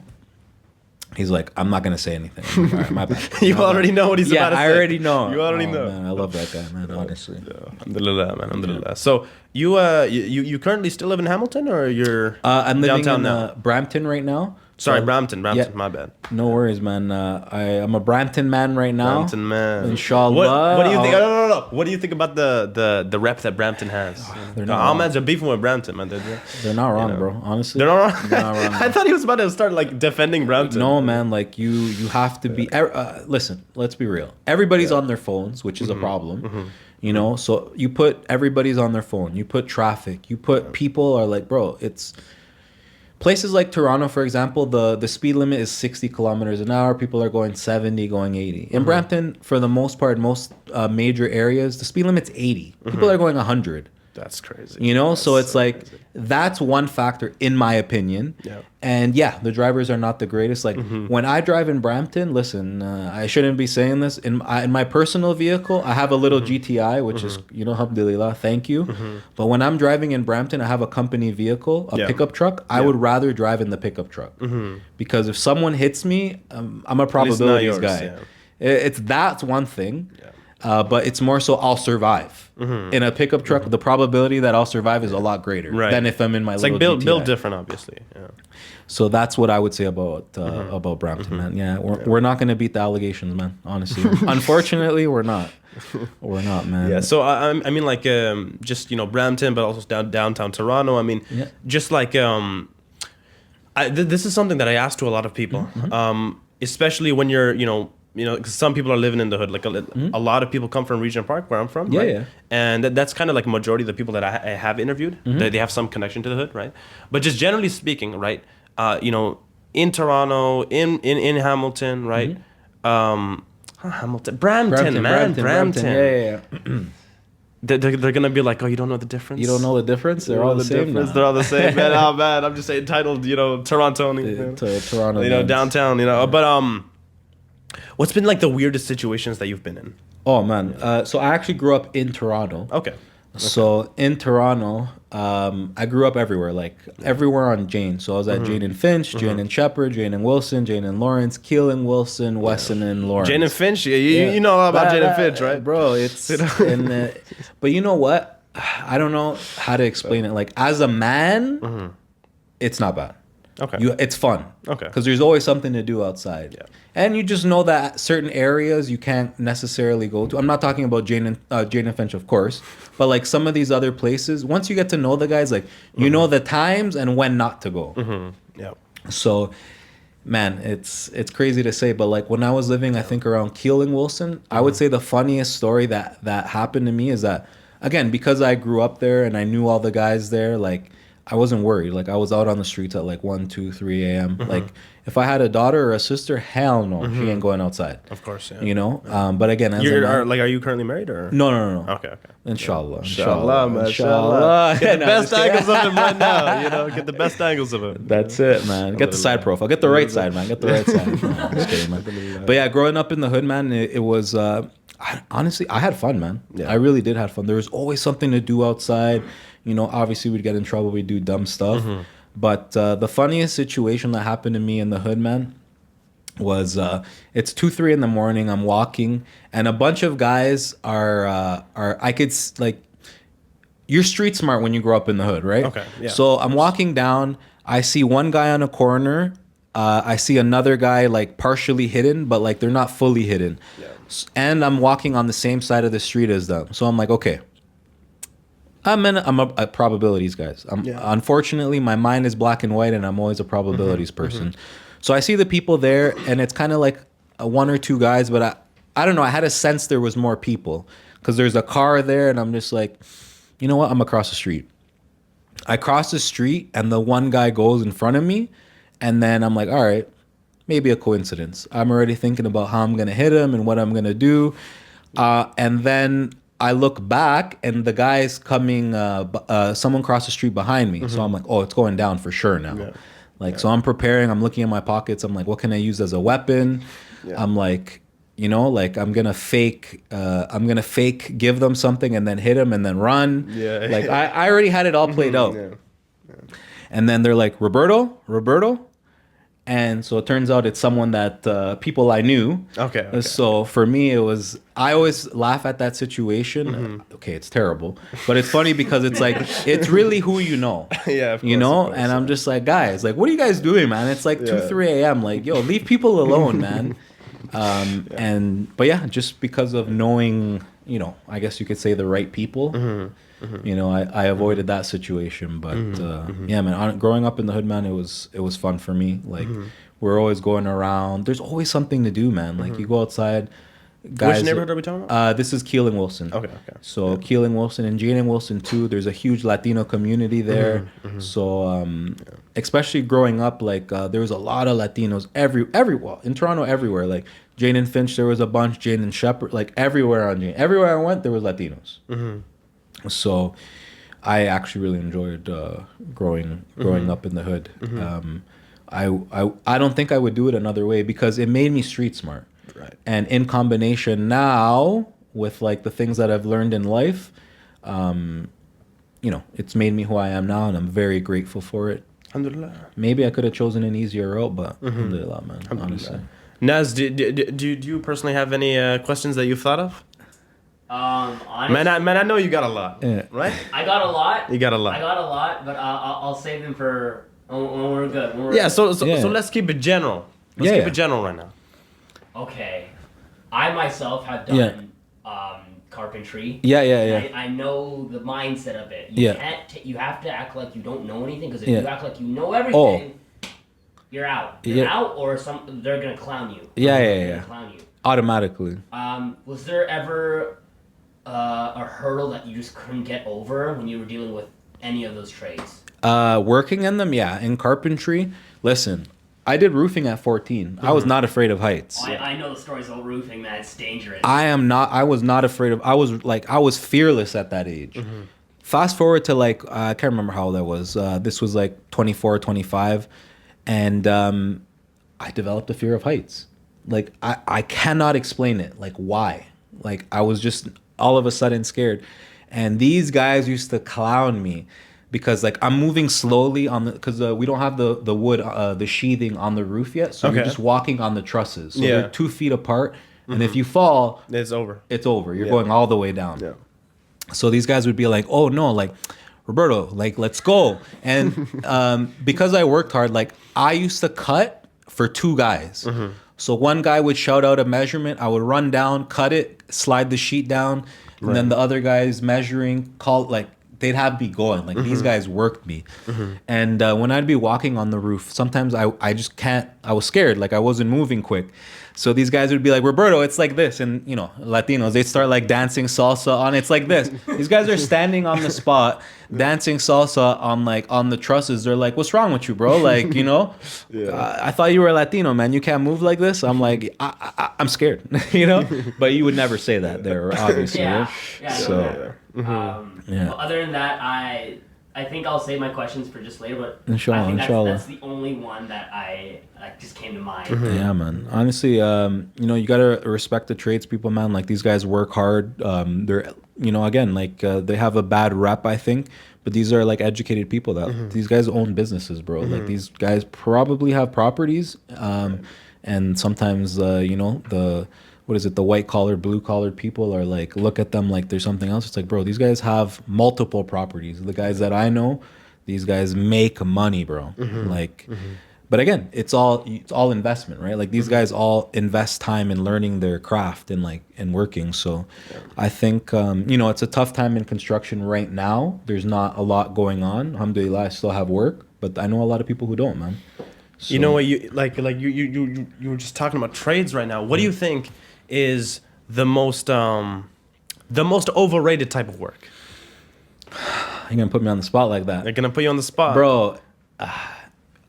B: He's like, I'm not gonna say anything. Like, all right, my bad.
A: You already know what he's about to say.
B: Yeah, I already know.
A: You already know.
B: Man, I love that guy, man. Honestly.
A: Yeah. Alhamdulillah, man. Alhamdulillah. So you currently still live in Hamilton, or you're
B: I'm living
A: downtown
B: in
A: now?
B: Brampton right now.
A: Sorry,
B: So-
A: Brampton.
B: Yeah.
A: My bad.
B: No worries, man. I'm a Brampton man right now.
A: Brampton, man.
B: Inshallah.
A: What do you think? No. What do you think about the rep that Brampton has?
B: They're
A: The
B: not wrong.
A: Ahmeds are beefing with Brampton, man.
B: They're not wrong,
A: know.
B: bro. Honestly,
A: They're not wrong.
B: They're not wrong.
A: I thought he was about to start like defending Brampton.
B: No, man. Like you have to be. Listen, let's be real. Everybody's on their phones, which is a problem. You know, so you put everybody's on their phone. You put traffic. You put people are like, bro. It's places like Toronto, for example. The speed limit is 60 kilometers an hour. People are going 70, going 80. In Brampton, for the most part, most major areas, the speed limit's 80. People are going 100.
A: That's crazy.
B: You know,
A: That's
B: so it's like
A: crazy.
B: that's one factor in my opinion.
A: Yeah.
B: And yeah, the drivers are not the greatest. Like when I drive in Brampton, listen, I shouldn't be saying this. In my personal vehicle, I have a little GTI, which is, you know, alhamdulillah, thank you. But when I'm driving in Brampton, I have a company vehicle, a
A: Yeah.
B: pickup truck. I would rather drive in the pickup truck because if someone hits me, I'm a probabilities
A: yours,
B: guy.
A: yeah.
B: That's one thing. But it's more so I'll survive. In a pickup truck, the probability that I'll survive is a lot greater
A: Right.
B: than if I'm in my
A: It's
B: little
A: like build
B: GTI.
A: different, obviously. Yeah.
B: So that's what I would say about Brampton, man. Yeah, we're not gonna beat the allegations, man. Honestly, unfortunately, we're not. We're not, man.
A: Yeah. So I mean, like, just Brampton, but also downtown Toronto. I mean,
B: Yeah.
A: just like this is something that I ask to a lot of people, especially when you're because some people are living in the hood. Like a lot of people come from Regent Park, where I'm from.
B: Yeah,
A: right?
B: yeah.
A: And that's kind of like a majority of the people that I have interviewed. They have some connection to the hood, right? But just generally speaking, right? In Toronto, in Hamilton, right? Hamilton, Brampton, man, Brampton.
B: Yeah.
A: They're gonna be like, oh, you don't know the difference.
B: You don't know the difference? They're all the same. Now.
A: They're all the same, man. Oh man, I'm just entitled, Torontonian.
B: Toronto.
A: Downtown, But what's been like the weirdest situations that you've been in?
B: Oh man. So I actually grew up in Toronto.
A: Okay.
B: So in Toronto, I grew up everywhere, like everywhere on Jane. So I was at Jane and Finch, Jane and Shepherd, Jane and Wilson, Jane and Lawrence, Keel and Wilson, Wesson and Lawrence.
A: Jane and Finch, you know all about Jane and Finch, right?
B: Bro, it's but you know what? I don't know how to explain it. Like as a man, it's not bad.
A: Okay.
B: It's fun.
A: Okay.
B: Because there's always something to do outside.
A: Yeah.
B: And you just know that certain areas you can't necessarily go to. I'm not talking about Jane and Finch, of course, but like some of these other places, once you get to know the guys, like you know the times and when not to go.
A: Yeah.
B: So, man, it's crazy to say, but like when I was living, I think around Keel and Wilson, I would say the funniest story that happened to me is that, again, because I grew up there and I knew all the guys there, like I wasn't worried. Like I was out on the streets at like 1, 2, 3 a.m. Like if I had a daughter or a sister, hell no, she ain't going outside.
A: Of course, yeah.
B: You know, but again, as a man,
A: are you currently married or?
B: no.
A: Okay.
B: Inshallah,
A: man.
B: Inshallah.
A: Get the
B: No,
A: best
B: just kidding.
A: angles of him right now. Get the best angles of him.
B: That's it, man. Get the side profile. Get the right side, man. Get the right side. No, I'm just kidding, man. But yeah, growing up in the hood, man, it was honestly, I had fun, man.
A: Yeah.
B: I really did have fun. There was always something to do outside. You know, obviously we'd get in trouble. We'd do dumb stuff. But the funniest situation that happened to me in the hood, man, was it's 2, 3 in the morning. I'm walking, and a bunch of guys are I could like, you're street smart when you grow up in the hood, right?
A: Okay, yeah.
B: So I'm walking down. I see one guy on a corner. I see another guy like partially hidden, but like they're not fully hidden. Yeah. And I'm walking on the same side of the street as them. So I'm like, okay, I'm a probabilities guys. Unfortunately, my mind is black and white, and I'm always a probabilities person. So I see the people there, and it's kind of like one or two guys, but I don't know. I had a sense there was more people because there's a car there, and I'm just like, you know what? I'm across the street. I cross the street, and the one guy goes in front of me, and then I'm like, all right, maybe a coincidence. I'm already thinking about how I'm gonna hit him and what I'm gonna do, and then I look back and the guy's coming, someone crossed the street behind me. So I'm like, oh, it's going down for sure now. Yeah. So I'm preparing, I'm looking in my pockets. I'm like, what can I use as a weapon? Yeah. I'm like, like I'm going to fake, give them something and then hit them and then run. Yeah. Like I already had it all played out. Yeah. Yeah. And then they're like, Roberto. And so it turns out it's someone that people I knew. Okay. So for me, I always laugh at that situation. Okay, it's terrible. But it's funny because it's like, it's really who you know. Yeah, of course, of course, and I'm just like, guys, like, what are you guys doing, man? It's like 2, 3 a.m. Like, yo, leave people alone, man. But yeah, just because of knowing, I guess you could say the right people. I avoided that situation, but yeah, man. Growing up in the hood, man, it was fun for me. Like we're always going around. There's always something to do, man. Like you go outside. Guys,
A: which neighborhood are we talking about?
B: This is Keeling Wilson. Okay. So Keeling Wilson and Jane and Wilson too. There's a huge Latino community there. So especially growing up, like there was a lot of Latinos well, in Toronto everywhere. Like Jane and Finch, there was a bunch. Jane and Shepherd, like everywhere I went, there was Latinos. So I actually really enjoyed growing up in the hood. I don't think I would do it another way because it made me street smart. Right. And in combination now with like the things that I've learned in life, it's made me who I am now, and I'm very grateful for it. Alhamdulillah. Maybe I could have chosen an easier route, but alhamdulillah, man. Alhamdulillah. Honestly.
A: Naz, do you personally have any questions that you've thought of?
C: Honestly,
A: man, I know you got a lot, right?
C: I got a lot.
A: You got a lot.
C: I got a lot, but I'll save them for when we're good.
A: So let's keep it general. Let's keep it general right now.
C: Okay, I myself have done carpentry.
B: Yeah.
C: I know the mindset of it. You have to act like you don't know anything, because if you act like you know everything, you're out. You're out, or they're gonna clown you.
B: Yeah.
C: Clown you
B: automatically.
C: Was there ever a hurdle that you just couldn't get over when you were dealing with any of those trades?
B: Working in them, in carpentry. Listen, I did roofing at 14. I was not afraid of heights.
C: I know the stories about roofing, man. It's dangerous.
B: I was not afraid of. I was fearless at that age. Fast forward to like I can't remember how old I was. This was like 24, 25, and I developed a fear of heights. Like I cannot explain it. Like why? Like I was just all of a sudden scared, and these guys used to clown me. Because like I'm moving slowly because we don't have the wood, the sheathing on the roof yet, so you're just walking on the trusses. So they're 2 feet apart, and if you fall,
A: it's over.
B: It's over. You're going all the way down. Yeah. So these guys would be like, "Oh no, like Roberto, like let's go." And because I worked hard, like I used to cut for 2 guys. So one guy would shout out a measurement, I would run down, cut it, slide the sheet down, and then the other guy's measuring, they'd have me going. Like these guys worked me. And when I'd be walking on the roof, sometimes I just can't, I was scared. Like I wasn't moving quick. So these guys would be like, Roberto, it's like this. And Latinos, they start like dancing salsa on, it's like this. These guys are standing on the spot, dancing salsa on the trusses. They're like, what's wrong with you, bro? Like, I thought you were a Latino, man. You can't move like this. I'm like, I'm scared, But you would never say that there, obviously.
C: Well, other than that, I think I'll save my questions for just later, but
B: inshallah,
C: I think that's the only one that I just came to mind.
B: Yeah, man. Honestly, you gotta respect the tradespeople, man. Like these guys work hard. They're, again, like they have a bad rep, I think, but these are like educated people that these guys own businesses, bro. Like these guys probably have properties, and sometimes the white collar, blue collar people are like, look at them like there's something else. It's like, bro, these guys have multiple properties. The guys that I know, these guys make money, bro. But again, it's all investment, right? Like these guys all invest time in learning their craft and like and working. So I think it's a tough time in construction right now. There's not a lot going on. Alhamdulillah, I still have work, but I know a lot of people who don't, man. So,
A: you know what, you were just talking about trades right now. What do you think is the most overrated type of work?
B: You're gonna put me on the spot like that.
A: They're gonna put you on the spot,
B: bro.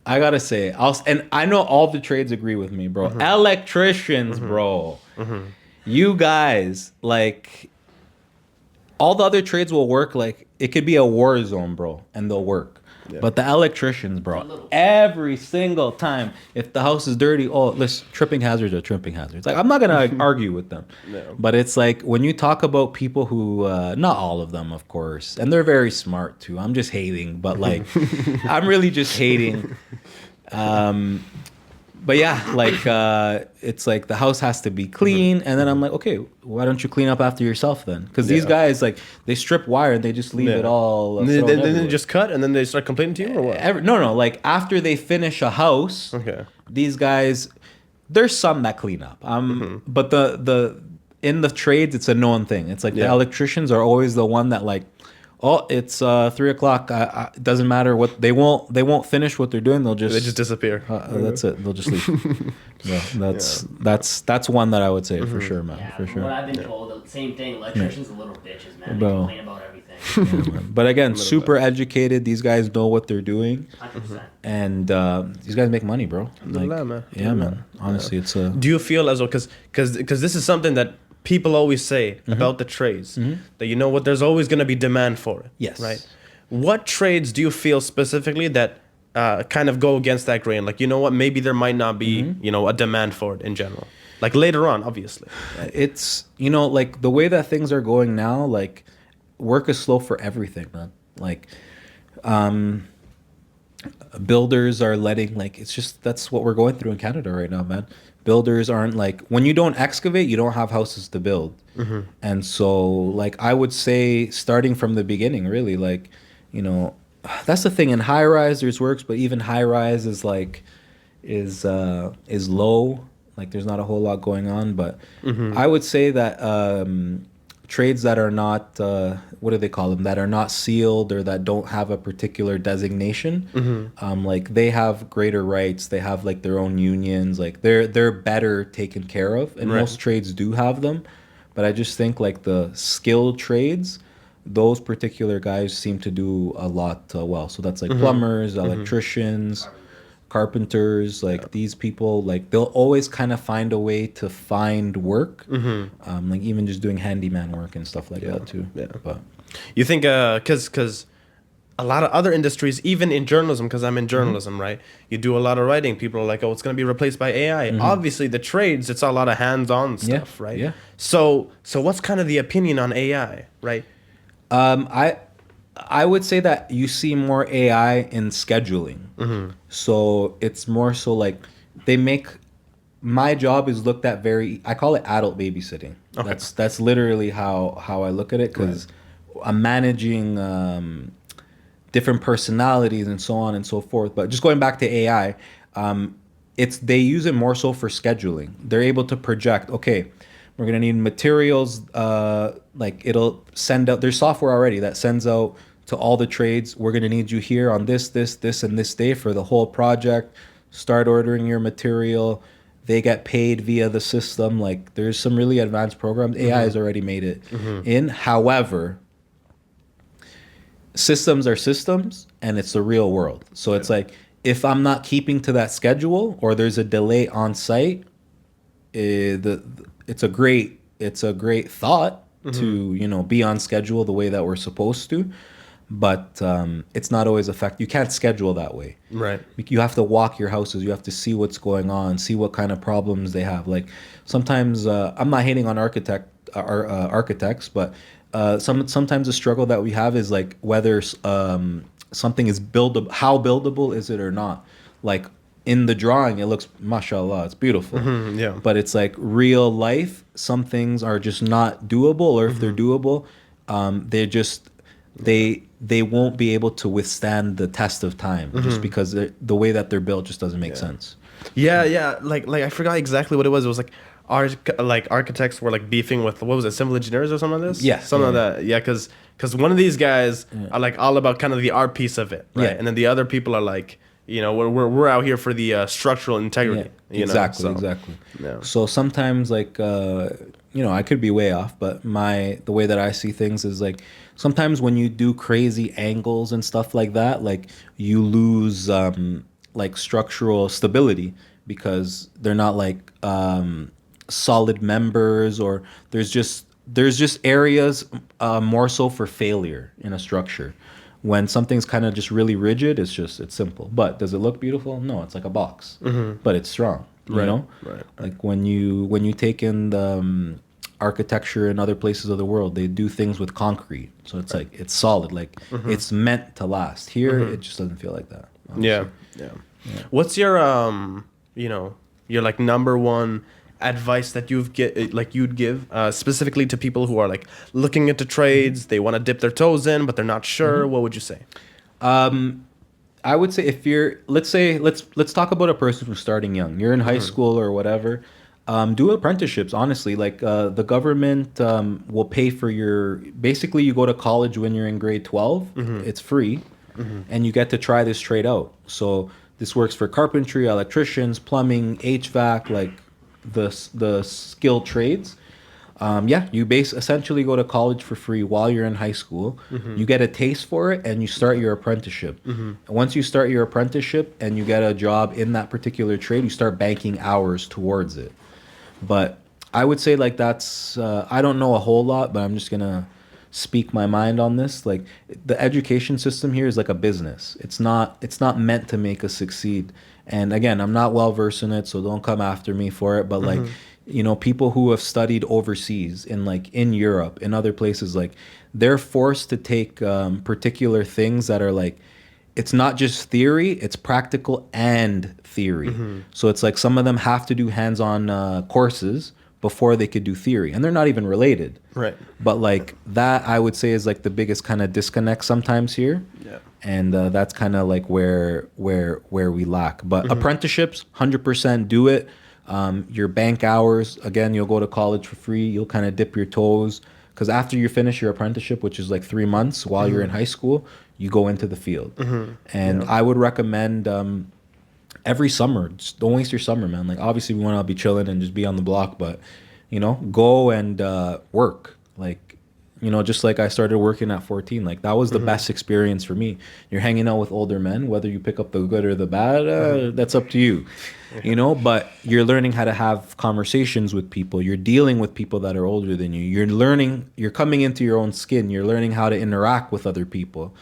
B: I gotta say, and I know all the trades agree with me, bro. Electricians, bro. You guys, like, all the other trades will work. Like, it could be a war zone, bro, and they'll work. Yeah. But the electricians, bro, every single time, if the house is dirty, listen, tripping hazards are tripping hazards. Like, I'm not gonna argue with them. No. But it's like, when you talk about people who, not all of them, of course, and they're very smart too. I'm just hating, but like, I'm really just hating. But yeah, like, it's like the house has to be clean. And then I'm like, okay, why don't you clean up after yourself then? Because these guys, like, they strip wire and they just leave it all.
A: Then they just cut and then they start complaining to you or what?
B: No. Like, after they finish a house, these guys, there's some that clean up. But the in the trades, it's a known thing. It's like the electricians are always the one that like, it's 3 o'clock. It doesn't matter what they won't finish what they're doing. They
A: just disappear.
B: That's it. They'll just leave. That's one that I would say for sure, man.
C: Yeah,
B: for sure.
C: What I've been told, the same thing. Electricians are little bitches, man. They complain about everything.
B: Yeah, but again, super educated. These guys know what they're doing,
C: 100%.
B: And these guys make money, bro. Like, man. Honestly, it's a.
A: Do you feel as well? Because this is something that people always say about the trades, that you know what, there's always going to be demand for it.
B: Yes.
A: Right. What trades do you feel specifically that kind of go against that grain? Like, you know what, maybe there might not be, a demand for it in general. Like later on, obviously.
B: It's, like the way that things are going now, like work is slow for everything, man. Like, builders are letting, like, it's just, that's what we're going through in Canada right now, man. Builders aren't like, when you don't excavate, you don't have houses to build. And so, like, I would say starting from the beginning, really, like, that's the thing. In high rise, there's works, but even high rise is like, is low. Like, there's not a whole lot going on. But I would say that trades that are not, what do they call them? That are not sealed or that don't have a particular designation. Like, they have greater rights. They have like their own unions. Like, they're better taken care of. And most trades do have them. But I just think like the skilled trades, those particular guys seem to do a lot well. So that's like plumbers, electricians, carpenters, like these people, like they'll always kind of find a way to find work, like even just doing handyman work and stuff like that too. But
A: you think because a lot of other industries, even in journalism, because I'm in journalism, right, you do a lot of writing, people are like, oh, it's going to be replaced by AI. Obviously the trades, it's a lot of hands-on stuff, right? So what's kind of the opinion on AI, right?
B: I would say that you see more AI in scheduling. So it's more so like they make, my job is looked at I call it adult babysitting. That's literally how I look at it, because I'm managing different personalities and so on and so forth. But just going back to AI, they use it more so for scheduling. They're able to project, okay, we're going to need materials, like it'll send out, there's software already that sends out to all the trades, we're going to need you here on this, and this day for the whole project. Start ordering your material. They get paid via the system. Like, there's some really advanced programs. AI has already made it in. However, systems are systems, and it's the real world. So it's like, if I'm not keeping to that schedule or there's a delay on site, it's a great thought to be on schedule the way that we're supposed to, but it's not always effective. You can't schedule that way,
A: right?
B: You have to walk your houses. You have to see what's going on, see what kind of problems they have. Like, sometimes I'm not hating on architects, but sometimes the struggle that we have is like whether something is buildable. How buildable is it or not? Like, in the drawing, it looks, mashallah, it's beautiful. But it's like real life, some things are just not doable, or if they're doable, they won't be able to withstand the test of time just because the way that they're built just doesn't make sense.
A: Yeah. Like I forgot exactly what it was. It was like architects were like beefing with, what was it, civil engineers or something like this?
B: Yeah.
A: Something like that. Yeah, because one of these guys are like all about kind of the art piece of it, right?
B: Yeah.
A: And then the other people are like, we're out here for the structural integrity.
B: Exactly.
A: Yeah.
B: So sometimes like I could be way off, but the way that I see things is like sometimes when you do crazy angles and stuff like that, like you lose like structural stability because they're not like solid members, or there's just areas more so for failure in a structure. When something's kind of just really rigid, it's simple. But does it look beautiful? No, it's like a box, but it's strong. You know,
A: right.
B: Like when you take in the architecture in other places of the world, they do things with concrete, so it's like it's solid, like it's meant to last. Here, it just doesn't feel like that. Honestly.
A: Yeah. What's your your like number one advice that you'd give specifically to people who are like looking into trades, they want to dip their toes in but they're not sure? What would you say?
B: I would say if you're, let's talk about a person who's starting young. You're in high school or whatever. Do apprenticeships, honestly. Like the government will pay for basically you go to college when you're in grade 12. It's free, and you get to try this trade out. So this works for carpentry, electricians, plumbing, HVAC, like the skilled trades. You essentially go to college for free while you're in high school. You get a taste for it, and you start your apprenticeship. And once you start your apprenticeship and you get a job in that particular trade, you start banking hours towards it. But I would say like that's I don't know a whole lot, but I'm just gonna speak my mind on this. Like the education system here is like a business. It's not meant to make us succeed. And again, I'm not well versed in it, so don't come after me for it. But like, people who have studied overseas in Europe, in other places, like they're forced to take particular things that are like, it's not just theory, it's practical and theory. So it's like some of them have to do hands-on courses before they could do theory, and they're not even related.
A: Right.
B: But like that, I would say is like the biggest kind of disconnect sometimes here.
A: Yeah.
B: And that's kind of like where we lack. But apprenticeships, 100% do it. Your bank hours, again, you'll go to college for free. You'll kind of dip your toes, because after you finish your apprenticeship, which is like 3 months while you're in high school, you go into the field. And I would recommend every summer, just don't waste your summer, man. Like obviously we want to be chilling and just be on the block, but go and work. Like, just like I started working at 14, like that was the best experience for me. You're hanging out with older men, whether you pick up the good or the bad, that's up to you, but you're learning how to have conversations with people. You're dealing with people that are older than you. You're coming into your own skin. You're learning how to interact with other people.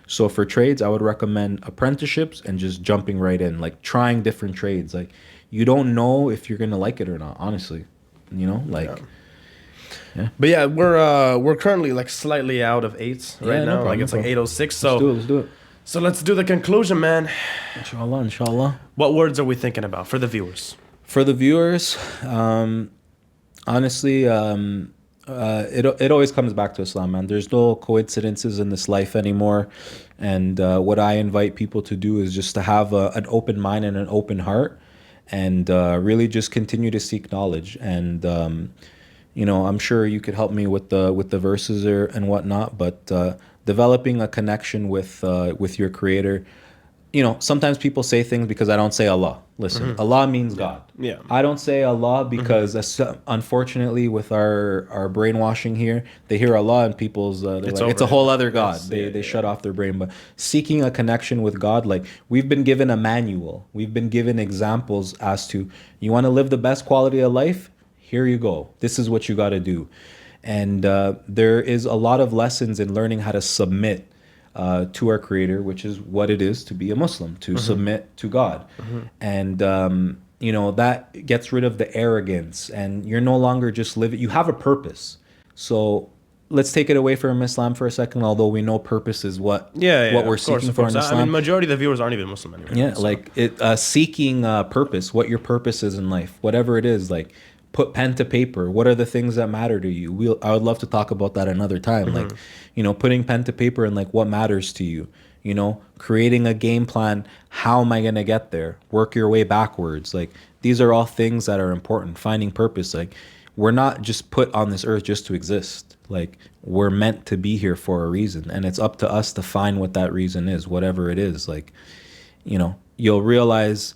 B: So for trades, I would recommend apprenticeships and just jumping right in, like trying different trades. Like you don't know if you're going to like it or not, honestly, Yeah.
A: But yeah, we're currently like slightly out of 8s right now.
B: Problem,
A: like it's like 8:06. So
B: let's do it.
A: So let's do the conclusion, man.
B: Inshallah.
A: What words are we thinking about for the viewers?
B: For the viewers, honestly, it always comes back to Islam, man. There's no coincidences in this life anymore. And what I invite people to do is just to have an open mind and an open heart, and really just continue to seek knowledge. And I'm sure you could help me with the verses and whatnot, but developing a connection with your Creator. Sometimes people say things because I don't say Allah. Listen, Allah means God.
A: Yeah.
B: I don't say Allah because unfortunately with our brainwashing here, they hear Allah and people's it's a whole other God. They shut off their brain. But seeking a connection with God, like we've been given a manual. We've been given examples as to, you want to live the best quality of life? Here you go. This is what you got to do. And there is a lot of lessons in learning how to submit to our Creator, which is what it is to be a Muslim, to submit to God. And that gets rid of the arrogance, and you're no longer just living. You have a purpose. So let's take it away from Islam for a second, although we know purpose is what we're seeking for in Islam.
A: I mean, majority of the viewers aren't even Muslim anymore.
B: Yeah, so. Like seeking purpose, what your purpose is in life, whatever it is. Like put pen to paper. What are the things that matter to you? I would love to talk about that another time. Like, you know, putting pen to paper and like what matters to you, you know, creating a game plan. How am I going to get there? Work your way backwards. Like, these are all things that are important. Finding purpose. Like, we're not just put on this earth just to exist. Like, we're meant to be here for a reason. And it's up to us to find what that reason is, whatever it is. Like, you know, you'll realize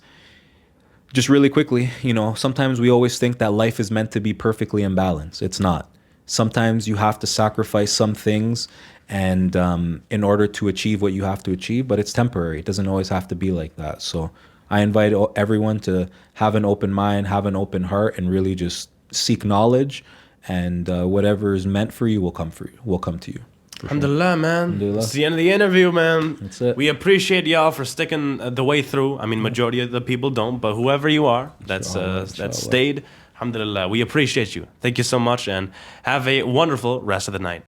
B: just really quickly, you know, sometimes we always think that life is meant to be perfectly in balance. It's not. Sometimes you have to sacrifice some things and in order to achieve what you have to achieve, but it's temporary. It doesn't always have to be like that. So I invite everyone to have an open mind, have an open heart, and really just seek knowledge, and whatever is meant for you will come to you.
A: Alhamdulillah, man.
B: Alhamdulillah.
A: It's the end of the interview, man.
B: That's it.
A: We appreciate y'all for sticking the way through. I mean, majority of the people don't, but whoever you are that's stayed, alhamdulillah, we appreciate you. Thank you so much, and have a wonderful rest of the night.